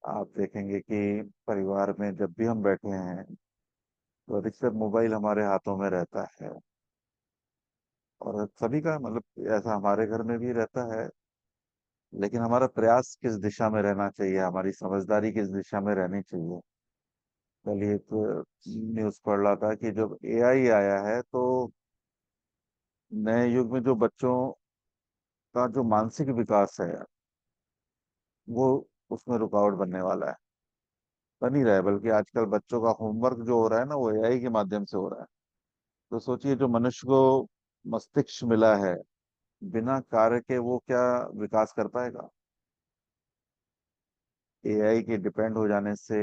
आप देखेंगे कि परिवार में जब भी हम बैठे हैं तो अधिकतर मोबाइल हमारे हाथों में रहता है। और सभी का मतलब ऐसा हमारे घर में भी रहता है। लेकिन हमारा प्रयास किस दिशा में रहना चाहिए, हमारी समझदारी किस दिशा में रहनी चाहिए। कल ही एक न्यूज़ पढ़ रहा था कि जब एआई आया है तो नए युग में जो बच्चों का जो मानसिक विकास है वो उसमें रुकावट बनने वाला है। बन ही रहा है, बल्कि आजकल बच्चों का होमवर्क जो हो रहा है ना वो एआई के माध्यम से हो रहा है। तो सोचिए जो मनुष्य को मस्तिष्क मिला है, बिना कार्य के वो क्या विकास कर पाएगा। एआई के डिपेंड हो जाने से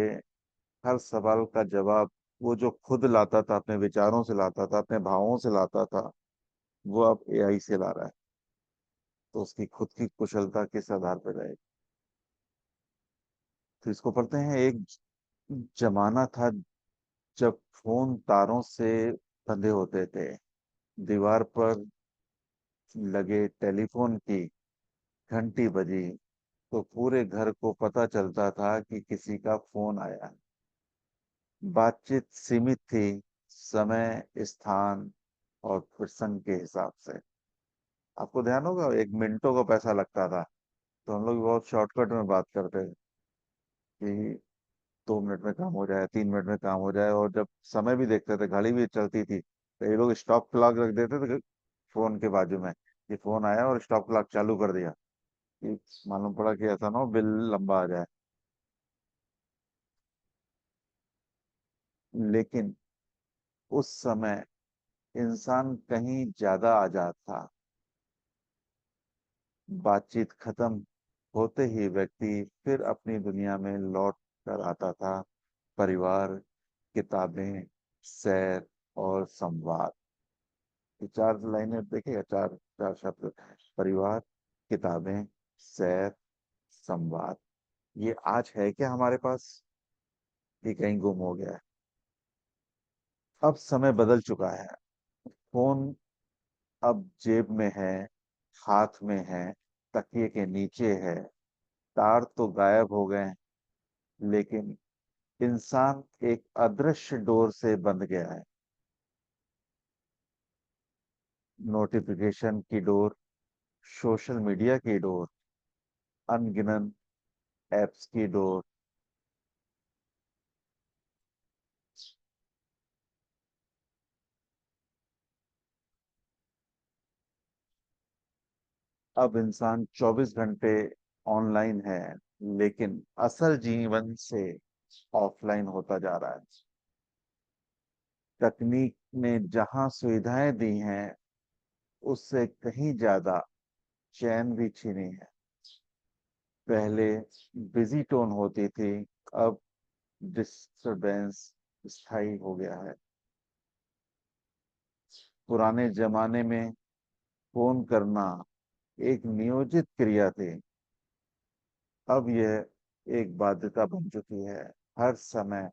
हर सवाल का जवाब वो जो खुद लाता था, अपने विचारों से लाता था, अपने भावों से लाता था, वो अब एआई से ला रहा है। तो उसकी खुद की कुशलता किस आधार पर रहेगी। तो इसको पढ़ते हैं। एक जमाना था जब फोन तारों से बंधे होते थे। दीवार पर लगे टेलीफोन की घंटी बजी तो पूरे घर को पता चलता था कि किसी का फोन आया है। बातचीत सीमित थी, समय, स्थान और प्रसंग के हिसाब से। आपको ध्यान होगा एक मिनटों का पैसा लगता था, तो हम लोग बहुत शॉर्टकट में बात करते थे कि 2 मिनट में काम हो जाए, 3 मिनट में काम हो जाए। और जब समय भी देखते थे, घड़ी भी चलती थी, तो ये लोग स्टॉप क्लॉक रख देते थे फोन के बाजू में कि फोन आया और स्टॉप क्लॉक चालू कर दिया कि मालूम पड़ा कि ऐसा ना हो बिल लंबा आ जाए। लेकिन उस समय इंसान कहीं ज्यादा आजाद था। बातचीत खत्म होते ही व्यक्ति फिर अपनी दुनिया में लौट कर आता था। परिवार, किताबें, सैर और संवाद। ये 4 लाइनें देखिएगा, चार चार शब्द। परिवार, किताबें, सैर, संवाद। ये आज है क्या हमारे पास? ये कहीं गुम हो गया है। अब समय बदल चुका है। फोन अब जेब में है, हाथ में है, तकिए के नीचे है। तार तो गायब हो गए, लेकिन इंसान एक अदृश्य डोर से बंध गया है। नोटिफिकेशन की डोर, सोशल मीडिया की डोर, अनगिनत एप्स की डोर। अब इंसान 24 घंटे ऑनलाइन है, लेकिन असल जीवन से ऑफलाइन होता जा रहा है। तकनीक ने जहां सुविधाएं दी हैं, उससे कहीं ज्यादा चैन भी छीनी है। पहले बिजी टोन होती थी, अब डिस्टरबेंस स्थायी हो गया है। पुराने जमाने में फोन करना एक नियोजित क्रिया थी, अब यह एक बाध्यता बन चुकी है। हर समय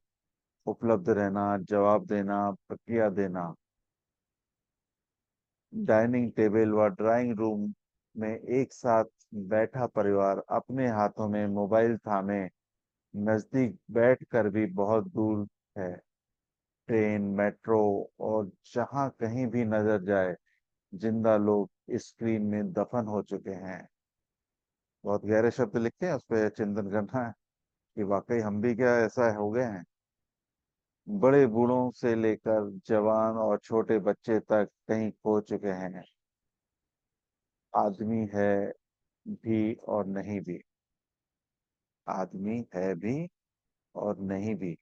उपलब्ध रहना, जवाब देना, प्रक्रिया देना। डाइनिंग टेबल व ड्राइंग रूम में एक साथ बैठा परिवार अपने हाथों में मोबाइल थामे नजदीक बैठकर भी बहुत दूर है। ट्रेन, मेट्रो और जहां कहीं भी नजर जाए, जिंदा लोग स्क्रीन में दफन हो चुके हैं। बहुत गहरे शब्द लिखते हैं, उस पर चिंतन करना है कि वाकई हम भी क्या ऐसा हो गए हैं। बड़े बूढ़ों से लेकर जवान और छोटे बच्चे तक कहीं खो चुके हैं। आदमी है भी और नहीं भी। आदमी है भी और नहीं भी।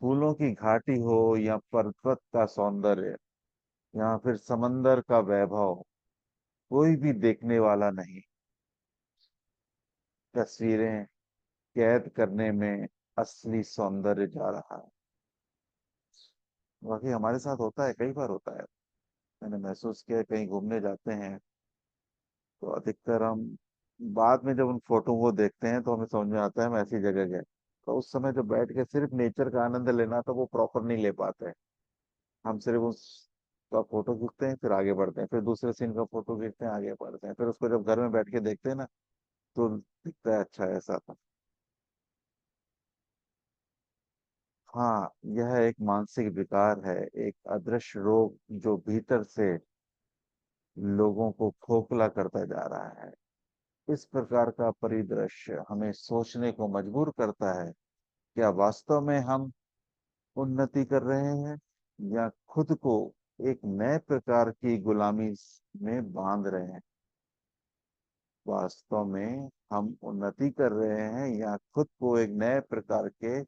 फूलों की घाटी हो या पर्वत का सौंदर्य या फिर समंदर का वैभव, कोई भी देखने वाला नहीं। तस्वीरें कैद करने में असली सौंदर्य जा रहा है। बाकी हमारे साथ होता है, कई बार होता है। मैंने महसूस किया, कहीं घूमने जाते हैं तो अधिकतर हम बाद में जब उन फोटो को देखते हैं तो हमें समझ में आता है हम ऐसी जगह गए। तो उस समय जो बैठ के सिर्फ नेचर का आनंद लेना था, वो प्रॉपर नहीं ले पाते। हम सिर्फ उस का फोटो खींचते हैं, फिर आगे बढ़ते हैं, फिर दूसरे सीन का फोटो खींचते हैं, आगे बढ़ते हैं, फिर उसको जब घर में बैठ के देखते हैं ना, तो दिखता है अच्छा ऐसा था। हाँ, यह एक मानसिक विकार है, एक अदृश्य रोग जो भीतर से लोगों को खोखला करता जा रहा है। इस प्रकार का परिदृश्य हमें सोचने को मजबूर करता है, क्या वास्तव में हम उन्नति कर रहे हैं या खुद को एक नए प्रकार की गुलामी में बांध रहे हैं। वास्तव में हम उन्नति कर रहे हैं या खुद को एक नए प्रकार के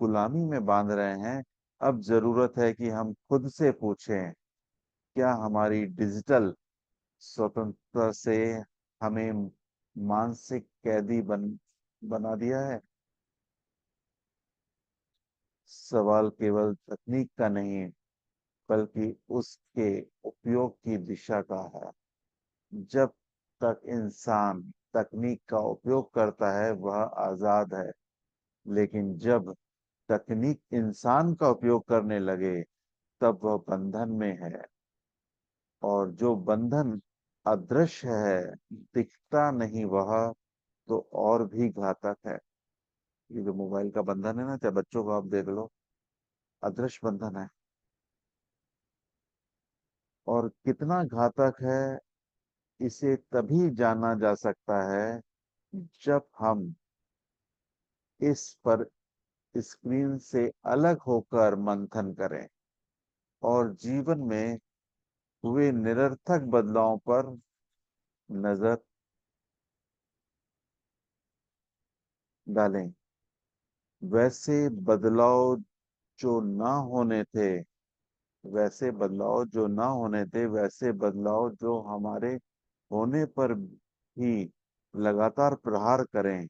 गुलामी में बांध रहे हैं। अब जरूरत है कि हम खुद से पूछें, क्या हमारी डिजिटल स्वतंत्रता से हमें मानसिक कैदी बना दिया है। सवाल केवल तकनीक का नहीं, बल्कि उसके उपयोग की दिशा का है। जब तक इंसान तकनीक का उपयोग करता है, वह आजाद है। लेकिन जब तकनीक इंसान का उपयोग करने लगे, तब वह बंधन में है। और जो बंधन अदृश्य है, दिखता नहीं, वह तो और भी घातक है। ये जो मोबाइल का बंधन है ना, चाहे बच्चों को आप देख लो, अदृश्य बंधन है। और कितना घातक है, इसे तभी जाना जा सकता है जब हम इस पर स्क्रीन से अलग होकर मंथन करें और जीवन में हुए निरर्थक बदलाव पर नजर डालें। वैसे बदलाव जो ना होने थे, वैसे बदलाव जो ना होने थे, वैसे बदलाव जो हमारे होने पर भी लगातार प्रहार करें,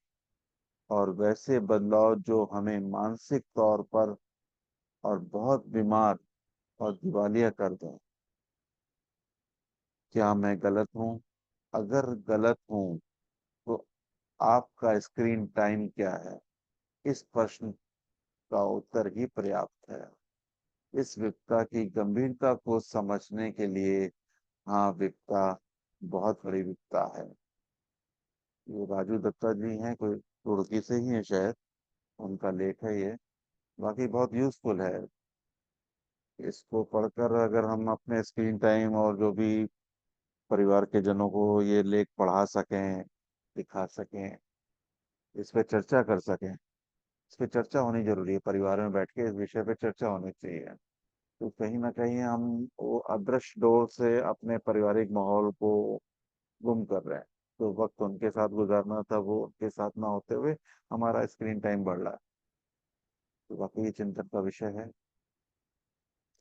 और वैसे बदलाव जो हमें मानसिक तौर पर और बहुत बीमार और दिवालिया कर दें। क्या मैं गलत हूँ? अगर गलत हूँ, तो आपका स्क्रीन टाइम क्या है? इस प्रश्न का उत्तर ही पर्याप्त है। इस विपदा की गंभीरता को समझने के लिए, हाँ, विपदा बहुत बड़ी विपदा है। ये राजू दत्ता जी हैं, कोई रुड़की से ही है शायद, उनका लेख है ये। बाकी बहुत यूजफुल है। इसको पढ़कर अगर हम अपने स्क्रीन टाइम और जो भी परिवार के जनों को ये लेख पढ़ा सकें, दिखा सकें, इस पे चर्चा कर सकें। इस पे चर्चा होनी जरूरी है, परिवार में बैठ के इस विषय पे चर्चा होनी चाहिए। तो कहीं ना कहीं हम वो अदृश्य डोर से अपने पारिवारिक माहौल को गुम कर रहे हैं। तो वक्त उनके साथ गुजारना था, वो उनके साथ ना होते हुए हमारा स्क्रीन टाइम बढ़ रहा है। तो वाकई ये चिंतन का विषय है।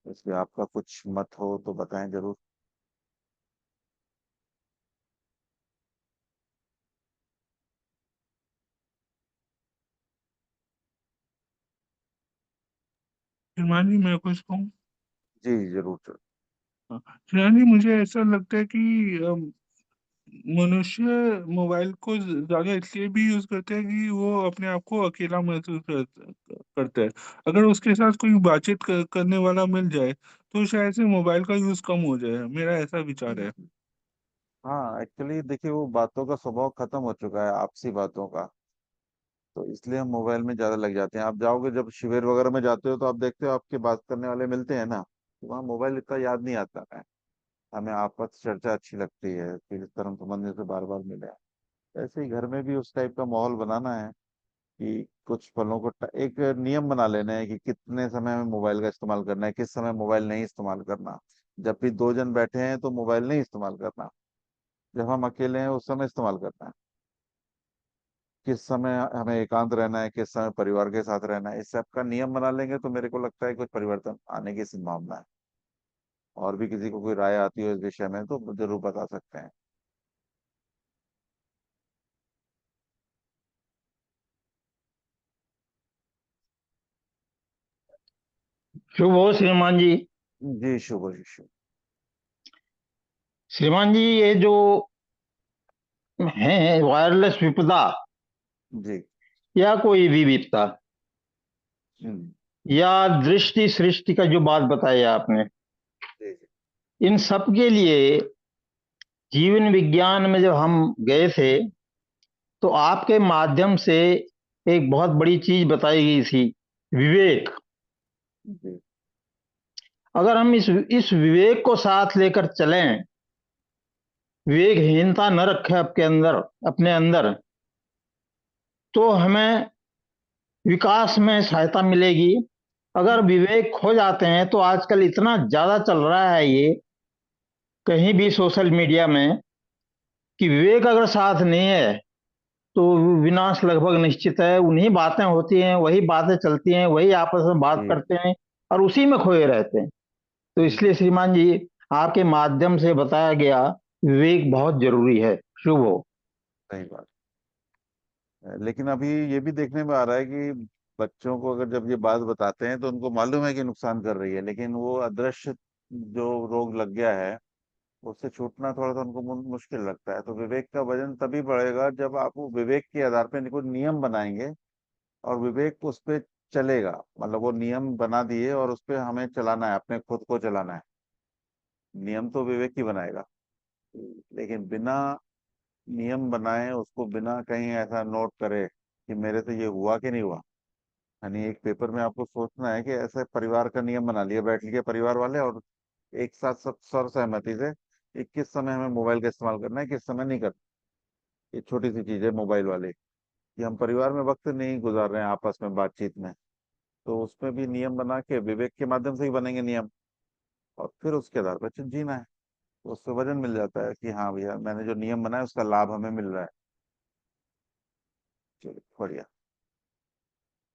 इसलिए आपका कुछ मत हो तो बताएं जरूर। श्रीमान जी, मैं कुछ कहूँ? जी जरूर जरूर। श्रीमान जी, मुझे ऐसा लगता है कि मनुष्य मोबाइल को ज्यादा इसलिए भी यूज करते हैं कि वो अपने आप को अकेला महसूस करता है। अगर उसके साथ कोई बातचीत करने वाला मिल जाए तो शायद से मोबाइल का यूज कम हो जाए, मेरा ऐसा विचार है। हाँ, एक्चुअली देखिए, वो बातों का स्वभाव खत्म हो चुका है, आपसी बातों का। तो इसलिए हम मोबाइल में ज्यादा लग जाते हैं। आप जाओगे जब शिविर वगैरह में जाते हो तो आप देखते हो आपके बात करने वाले मिलते हैं ना, तो वहाँ मोबाइल इतना याद नहीं आता है। हमें आपस चर्चा अच्छी लगती है, फिर इस धर्म संबंधी से बार बार मिले हैं। ऐसे ही घर में भी उस टाइप का माहौल बनाना है कि कुछ पलों को एक नियम बना लेना है कि कितने समय में मोबाइल का इस्तेमाल करना है, किस समय मोबाइल नहीं इस्तेमाल करना। जब भी दो जन बैठे हैं तो मोबाइल नहीं इस्तेमाल करना, जब हम अकेले हैं उस समय इस्तेमाल करना है। किस समय हमें एकांत रहना है, किस समय परिवार के साथ रहना है, इस सब का नियम बना लेंगे तो मेरे को लगता है कुछ परिवर्तन आने की संभावना है। और भी किसी को कोई राय आती हो इस विषय में तो जरूर बता सकते हैं। शुभ हो श्रीमान जी। जी शुभ शुभ। श्रीमान जी, ये जो है वायरलेस विपदा जी। या कोई भी विपदा हम्म। या दृष्टि सृष्टि का जो बात बताई आपने, जी जी। इन सब के लिए जीवन विज्ञान में जब हम गए थे तो आपके माध्यम से एक बहुत बड़ी चीज बताई गई थी, विवेक। जी अगर हम इस विवेक को साथ लेकर चलें, विवेकहीनता न रखें आपके अंदर, अपने अंदर, तो हमें विकास में सहायता मिलेगी। अगर विवेक खो जाते हैं तो आजकल इतना ज्यादा चल रहा है ये कहीं भी सोशल मीडिया में कि विवेक अगर साथ नहीं है तो विनाश लगभग निश्चित है। उन्हीं बातें होती हैं, वही बातें चलती हैं, वही आपस में बात जी। करते हैं और उसी में खोए रहते हैं। तो इसलिए जी, श्रीमान जी, आपके माध्यम से बताया गया विवेक बहुत जरूरी है। शुभ हो। सही बात है। लेकिन अभी ये भी देखने में आ रहा है कि बच्चों को अगर जब ये बात बताते हैं तो उनको मालूम है कि नुकसान कर रही है, लेकिन वो अदृश्य जो रोग लग गया है उससे छूटना थोड़ा सा उनको मुश्किल लगता है। तो विवेक का वजन तभी बढ़ेगा जब आप वो विवेक के आधार पे कुछ नियम बनाएंगे और विवेक उस पे चलेगा। मतलब वो नियम बना दिए और उस पे हमें चलाना है, अपने खुद को चलाना है। नियम तो विवेक ही बनाएगा, लेकिन बिना नियम बनाए, उसको बिना कहीं ऐसा नोट करे कि मेरे से ये हुआ कि नहीं हुआ। यानी एक पेपर में आपको सोचना है कि ऐसे परिवार का नियम बना लिया, बैठ लिए परिवार वाले और एक साथ सब सर्व सहमति से कि किस समय हमें मोबाइल का इस्तेमाल करना है, किस समय नहीं करना। ये छोटी सी चीज है मोबाइल वाले कि हम परिवार में वक्त नहीं गुजार रहे हैं आपस में बातचीत में। तो उसमें भी नियम बना के विवेक के माध्यम से ही बनेंगे नियम, और फिर उसके आधार पर जीना है। तो उससे वजन मिल जाता है कि हाँ भैया, मैंने जो नियम बनाया उसका लाभ हमें मिल रहा है। चलिए बढ़िया।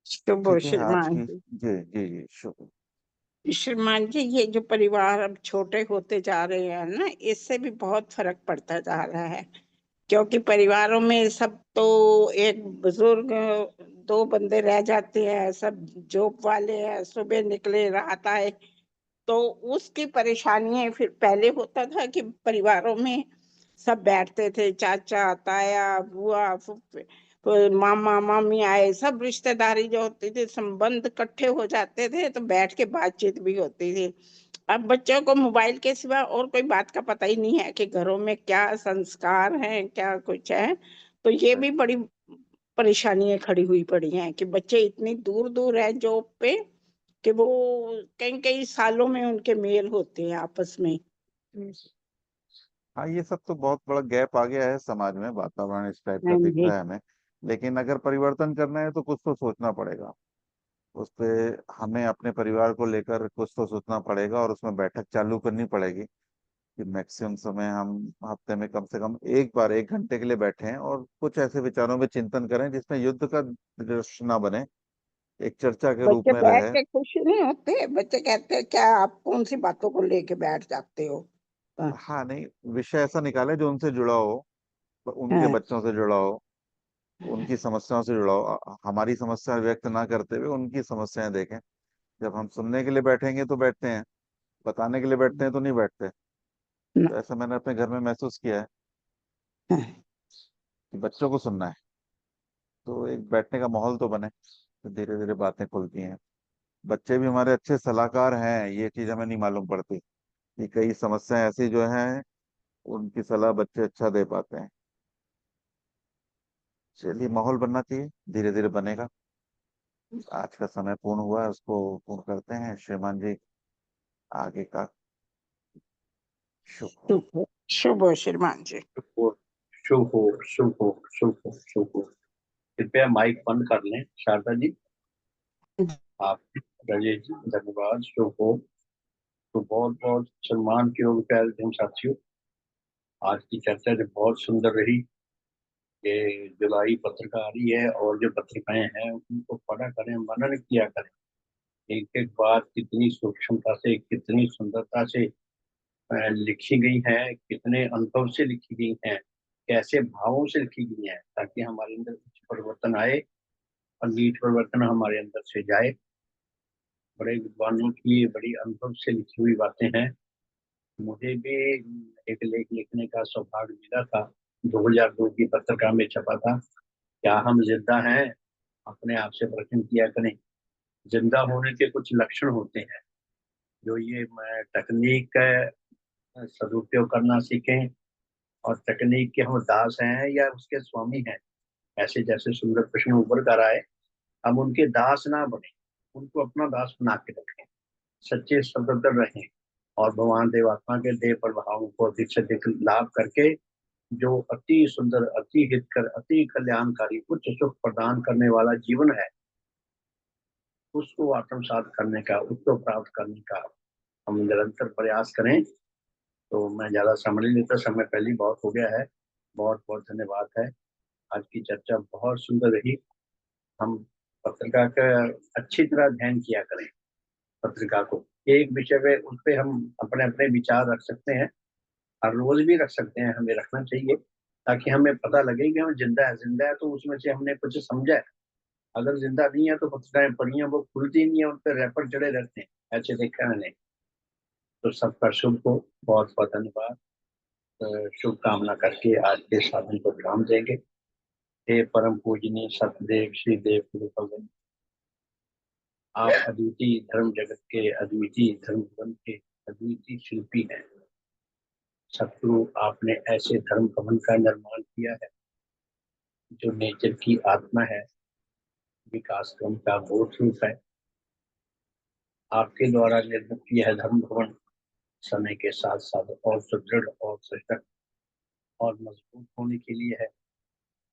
शुभ ठीक है आज श्रीमान की। जी। जी जी जी शुभ। श्रीमान जी, ये जो परिवार अब छोटे होते जा रहे हैं ना, इससे भी बहुत फर्क पड़ता जा रहा है। क्योंकि परिवारों में सब तो एक बुजुर्ग, दो बंदे रह जाते हैं, सब जॉब वाले हैं, सुबह निकले रात आए। तो उसकी परेशानियां फिर पहले होता था कि परिवारों में सब बैठते थे, चाचा ताया बुआ फूफे, तो मामा मामी आए, सब रिश्तेदारी जो होती थी, संबंध इकट्ठे हो जाते थे तो बैठ के बातचीत भी होती थी। अब बच्चों को मोबाइल के सिवा और कोई बात का पता ही नहीं है कि घरों में क्या संस्कार हैं, क्या कुछ है। तो ये भी बड़ी परेशानियां खड़ी हुई पड़ी हैं कि बच्चे इतनी दूर दूर हैं जॉब पे कि वो कई कई सालों में उनके मेल होते हैं आपस में। हाँ, ये सब तो बहुत बड़ा गैप आ गया है समाज में, वातावरण इस टाइप का हाँ दिख जी। रहा है हमें। लेकिन अगर परिवर्तन करना है तो कुछ तो सोचना पड़ेगा उस पे। हमें अपने परिवार को लेकर कुछ तो सोचना पड़ेगा और उसमें बैठक चालू करनी पड़ेगी कि मैक्सिमम समय हम हफ्ते में कम से कम एक बार 1 घंटे के लिए बैठें और कुछ ऐसे विचारों में चिंतन करें जिसमें युद्ध का दृश्य ना बने, एक चर्चा के रूप बच्चे में बैठ रहे। के खुश नहीं होते, बच्चे कहते हैं क्या आप कौन सी बातों को लेके बैठ जाते हो। हाँ। हाँ, नहीं, विषय ऐसा निकाले जो उनसे जुड़ा हो, उनके हाँ। बच्चों से जुड़ा हो, उनकी समस्याओं से जुड़ा हो। हमारी समस्या व्यक्त ना करते हुए उनकी समस्याएं देखें। जब हम सुनने के लिए बैठेंगे तो बैठते हैं, बताने के लिए बैठते हैं तो नहीं बैठते। न- तो ऐसा मैंने अपने घर में महसूस किया है हाँ। कि बच्चों को सुनना है तो एक बैठने का माहौल तो बने, तो धीरे धीरे बातें खुलती हैं। बच्चे भी हमारे अच्छे सलाहकार हैं, ये चीज हमें नहीं मालूम पड़ती कि कई समस्याएं ऐसी जो हैं उनकी सलाह बच्चे अच्छा दे पाते हैं। चलिए, माहौल बनना चाहिए, धीरे धीरे बनेगा। आज का समय पूर्ण हुआ है, उसको पूर्ण करते हैं। श्रीमान जी, आगे का शुभ हो। शुभ हो, शुभ हो श्रीमान जी। शुभ हो, शुभ हो, शुभ हो, शुभ हो, शुभ हो। कृपया माइक बंद कर लें शारदा जी। आप राजेश जी, धन्यवाद। शुभ हो। तो बहुत बहुत सम्मान के योग प्यारे जन साथियों, आज की चर्चा जो बहुत सुंदर रही। ये जुलाई पत्रकारी है और जो पत्रिकाएं हैं उनको पढ़ा करें, मनन किया करें। एक एक बात कितनी सूक्ष्मता से, कितनी सुंदरता से लिखी गई है, कितने अनुभव से लिखी गई हैं, कैसे भावों से लिखी गई हैं, ताकि हमारे अंदर कुछ परिवर्तन आए और नीच परिवर्तन हमारे अंदर से जाए। बड़े विद्वानों की ये बड़ी अनुभव से लिखी हुई बातें हैं। मुझे भी एक लेख लिखने का सौभाग्य मिला था, 2002 की पत्रिका में छपा था, क्या हम जिंदा हैं। अपने आप से प्रश्न किया करें, जिंदा होने के कुछ लक्षण होते हैं। जो ये तकनीक का सदुपयोग करना सीखें और तकनीक के हम दास हैं या उसके स्वामी हैं, ऐसे जैसे सुंदर प्रश्न उभर कर आए। हम उनके दास ना बने, उनको अपना दास बना के रखें, सच्चे सदब्दर रहें और भगवान देवात्मा के देह प्रभावों को अधिक से अधिक लाभ करके जो अति सुंदर, अति हितकर, अति कल्याणकारी, उच्च सुख प्रदान करने वाला जीवन है, उसको आत्मसात करने का, उसको प्राप्त करने का हम निरंतर प्रयास करें। तो मैं ज्यादा समय नहीं लेता, समय पहले ही बहुत हो गया है। बहुत बहुत धन्यवाद है। आज की चर्चा बहुत सुंदर रही। हम पत्रिका का अच्छी तरह अध्ययन किया करें। पत्रिका को एक विषय पे उस पर हम अपने अपने विचार रख सकते हैं, हर रोज भी रख सकते हैं, हमें रखना चाहिए ताकि हमें पता लगे कि हम जिंदा है। जिंदा है तो उसमें से हमने कुछ समझा है। अगर जिंदा नहीं है तो पत्रिकाएं पढ़ी हैं, वो खुलती नहीं है, उन पर रैपर चढ़े रहते हैं, ऐसे देखा है मैंने। तो सबका शुभ हो, बहुत बहुत धन्यवाद। शुभकामना करके आज के साधन को विराम देंगे। हे परम पूजनीय सतदेव श्री देव गुरु भगवान, आप अद्वितीय धर्म जगत के, अद्वितीय धर्म भवन के अद्वितीय शिल्पी हैं। सतगुरु, आपने ऐसे धर्म भवन का निर्माण किया है जो नेचर की आत्मा है, विकास क्रम का मूल रूप है। आपके द्वारा निर्मित यह धर्म भवन समय के साथ साथ और सुदृढ़ और सशक्त और मजबूत होने के लिए है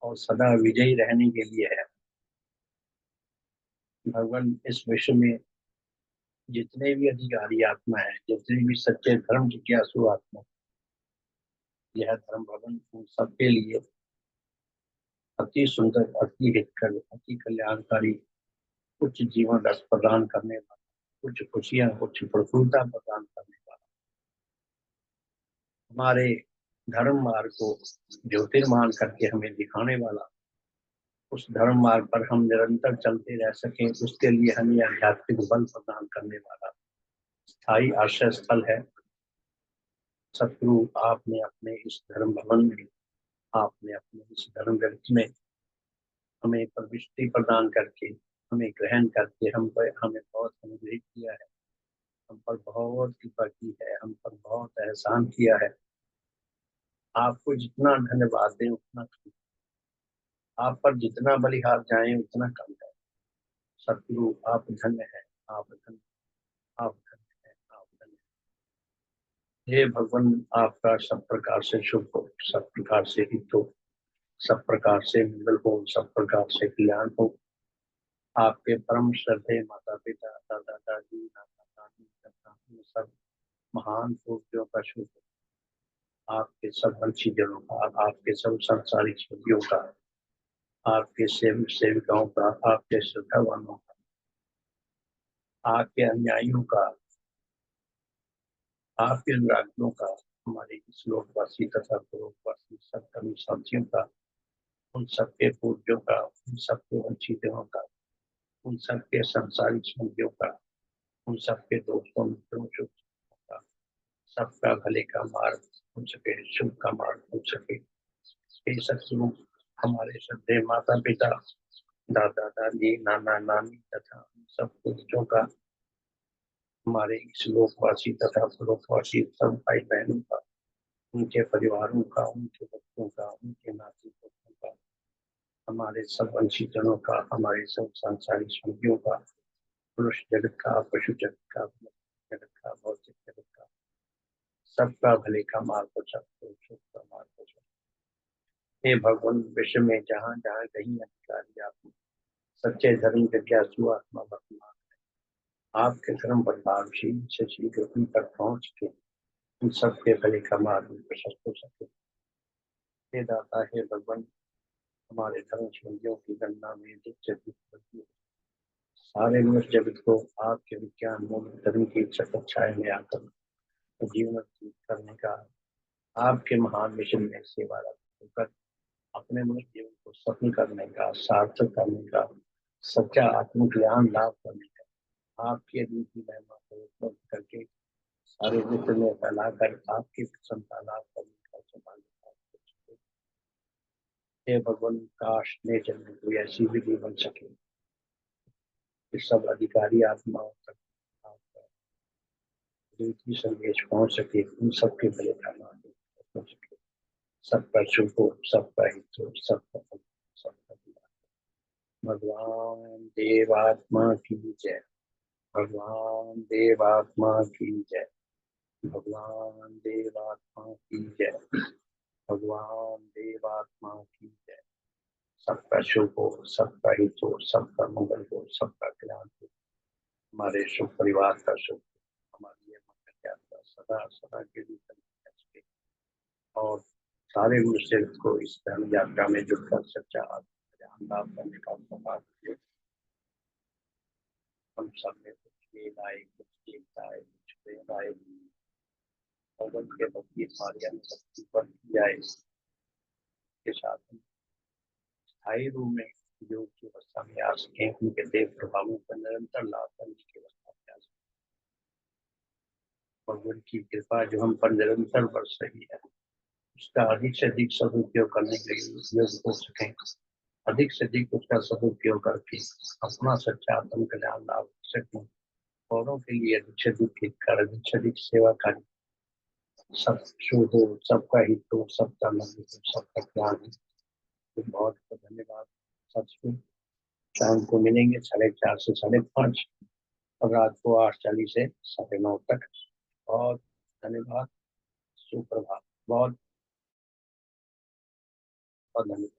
और सदा विजयी रहने के लिए है। भगवान, इस विश्व में जितने भी अधिकारी आत्मा है, जितने भी सच्चे धर्म जिज्ञासु आत्मा, यह धर्म भवन उन सबके लिए अति सुंदर, अति हितकर, अति कल्याणकारी, उच्च जीवन रस प्रदान करने वाला, उच्च खुशियां, उच्च प्रफुल्लता प्रदान करने वाला, हमारे धर्म मार्ग को ज्योतिर्मान करके हमें दिखाने वाला, उस धर्म मार्ग पर हम निरंतर चलते रह सकें, उसके लिए हमें आध्यात्मिक बल प्रदान करने वाला स्थायी आश्रय स्थल है। सतगुरु, आपने अपने इस धर्म भवन में, आपने अपने इस धर्म जगत में हमें प्रविष्टि प्रदान करके, हमें ग्रहण करके हमें बहुत अनुग्रहित किया है, हम पर बहुत कृपा की है, हम पर बहुत एहसान किया है। आपको जितना धन्यवाद दें उतना कम, आप पर जितना बलिहार जाए उतना कम है। सतगुरु आप धन्य है, आप धन्य, आप धन्य है, आप धन्य है। हे भगवान, आपका सब प्रकार से शुभ हो, सब प्रकार से हित हो, सब प्रकार से मंगल हो, सब प्रकार से कल्याण हो। आपके परम श्रद्धेय माता पिता, दादा दादी, नाना नानी तथा हम सब महान पूज्यों का शुभ हो। आपके सब वंशीजनों का, आपके सब संसारिक सभ्यों का, आपके सेवक सेविकाओं का, आपके श्रद्धावानों का, आपके अन्यायियों का, आपके अनुरागियों का, हमारे इस लोकवासी तथा लोकवासी सब कर्मी साथियों का, उन सबके पूज्यों का, उन सबके वंशीजनों का, उन सबके संसारिक सभ्यों का, उन सबके दोस्तों मित्रों शुभचिंतकों का, सबका भले का मार्ग हो सके, शुभ का मार्ग हो सके। हे सतगुरु, हमारे श्रद्धेय माता पिता, दादा दादी, नाना नानी तथा सब पूज्यों का, हमारे इस लोकवासी तथा लोकवासी सब भाई बहनों का, उनके परिवारों का, उनके बच्चों का, उनके नाती पोतों का, हमारे सब वंशीजनों का, हमारे सब सांसारिक सभ्यों का, पुरुष जगत का, पशु जगत का, जगत का, भौतिक जगत का, सबका भले का मार्ग हो सकते, शुभ का मार्ग हो सकते। हे भगवान, विश्व में जहाँ जहाँ कहीं अधिकारी आप सच्चे धर्म जिज्ञासु आत्मा वर्तमान, आपके धर्म बदलावशील से शीघ्र उन तक पहुँच के उन सबके भले का मार्ग प्रशस्त हो सके। हे दाता, हे भगवान, हमारे धर्म संधियों की गणना में अधिक से अधिक वृद्धि हो। सारे मनुष्य जगत को आपके विज्ञान मूल धर्म की शपथ छाया में आकर जीवन व्यतीत करने का, आपके महान मिशन में सेवारत होकर अपने मनुष्य जीवन को सफल करने का, सार्थक करने का, सच्चा आत्मज्ञान लाभ करने का, आपकी अद्वितीय महिमा को उपलब्ध करके सारे विश्व में फैलाकर आपकी प्रसन्नता लाभ करने का सौभाग्य प्राप्त हो सके। हे भगवान, काश नेचर में कोई ऐसी विधि बन सके कि सब अधिकारी आत्माओं तक आपका अद्वितीय संदेश पहुंच सके, उन सबके भले का मार्ग हो सके, सबका शुभ हो, सबका हित हो, सबका फल, सबका भला। भगवान देवात्मा की जय, भगवान देवात्मा की जय, भगवान देवात्मा की जय, भगवान देवात्मा की जय। सबका शुभ हो, सबका हित हो, सबका मंगल हो, सबका कल्याण हो, हमारे शुभ परिवार का शुभ, हमारी ये मंगल यात्रा सदा सदा के लिए सके और सारे मनुष्य को इस धर्म यात्रा में जुड़कर सच्चा ज्ञान लाभ करने का सौभाग्य। हम सब में कुछ खेल आए, कुछ एकता आए, कुछ प्रेम आए और उनके भक्ति हमारी अनुभक्ति बढ़ती जाए। के साथ हम स्थायी रूप में योग की अवस्था में आ सके, उनके देव प्रभावों का निरंतर लाभ करने की अवस्था में आ सके। भगवान की कृपा जो हम पर निरंतर बरस रही है, उसका अधिक से अधिक सदुपयोग करने के लिए योग हो सके, अधिक से अधिक उसका सदुपयोग करके अपना सच्चा आत्म कल्याण लाभ कर सकें, औरों के लिए अधिक से अधिक हित कर, अधिक से अधिक सेवा कर, सब शुभ हो, सबका हित हो, सबका मंगल हो, सबका कल्याण हो। तो बहुत बहुत धन्यवाद। सचमुच शाम को मिलेंगे 4:30 से 5:30 और रात को 8:40 से 9:30 तक। बहुत धन्यवाद। सुप्रभात। बहुत बहुत धन्यवाद।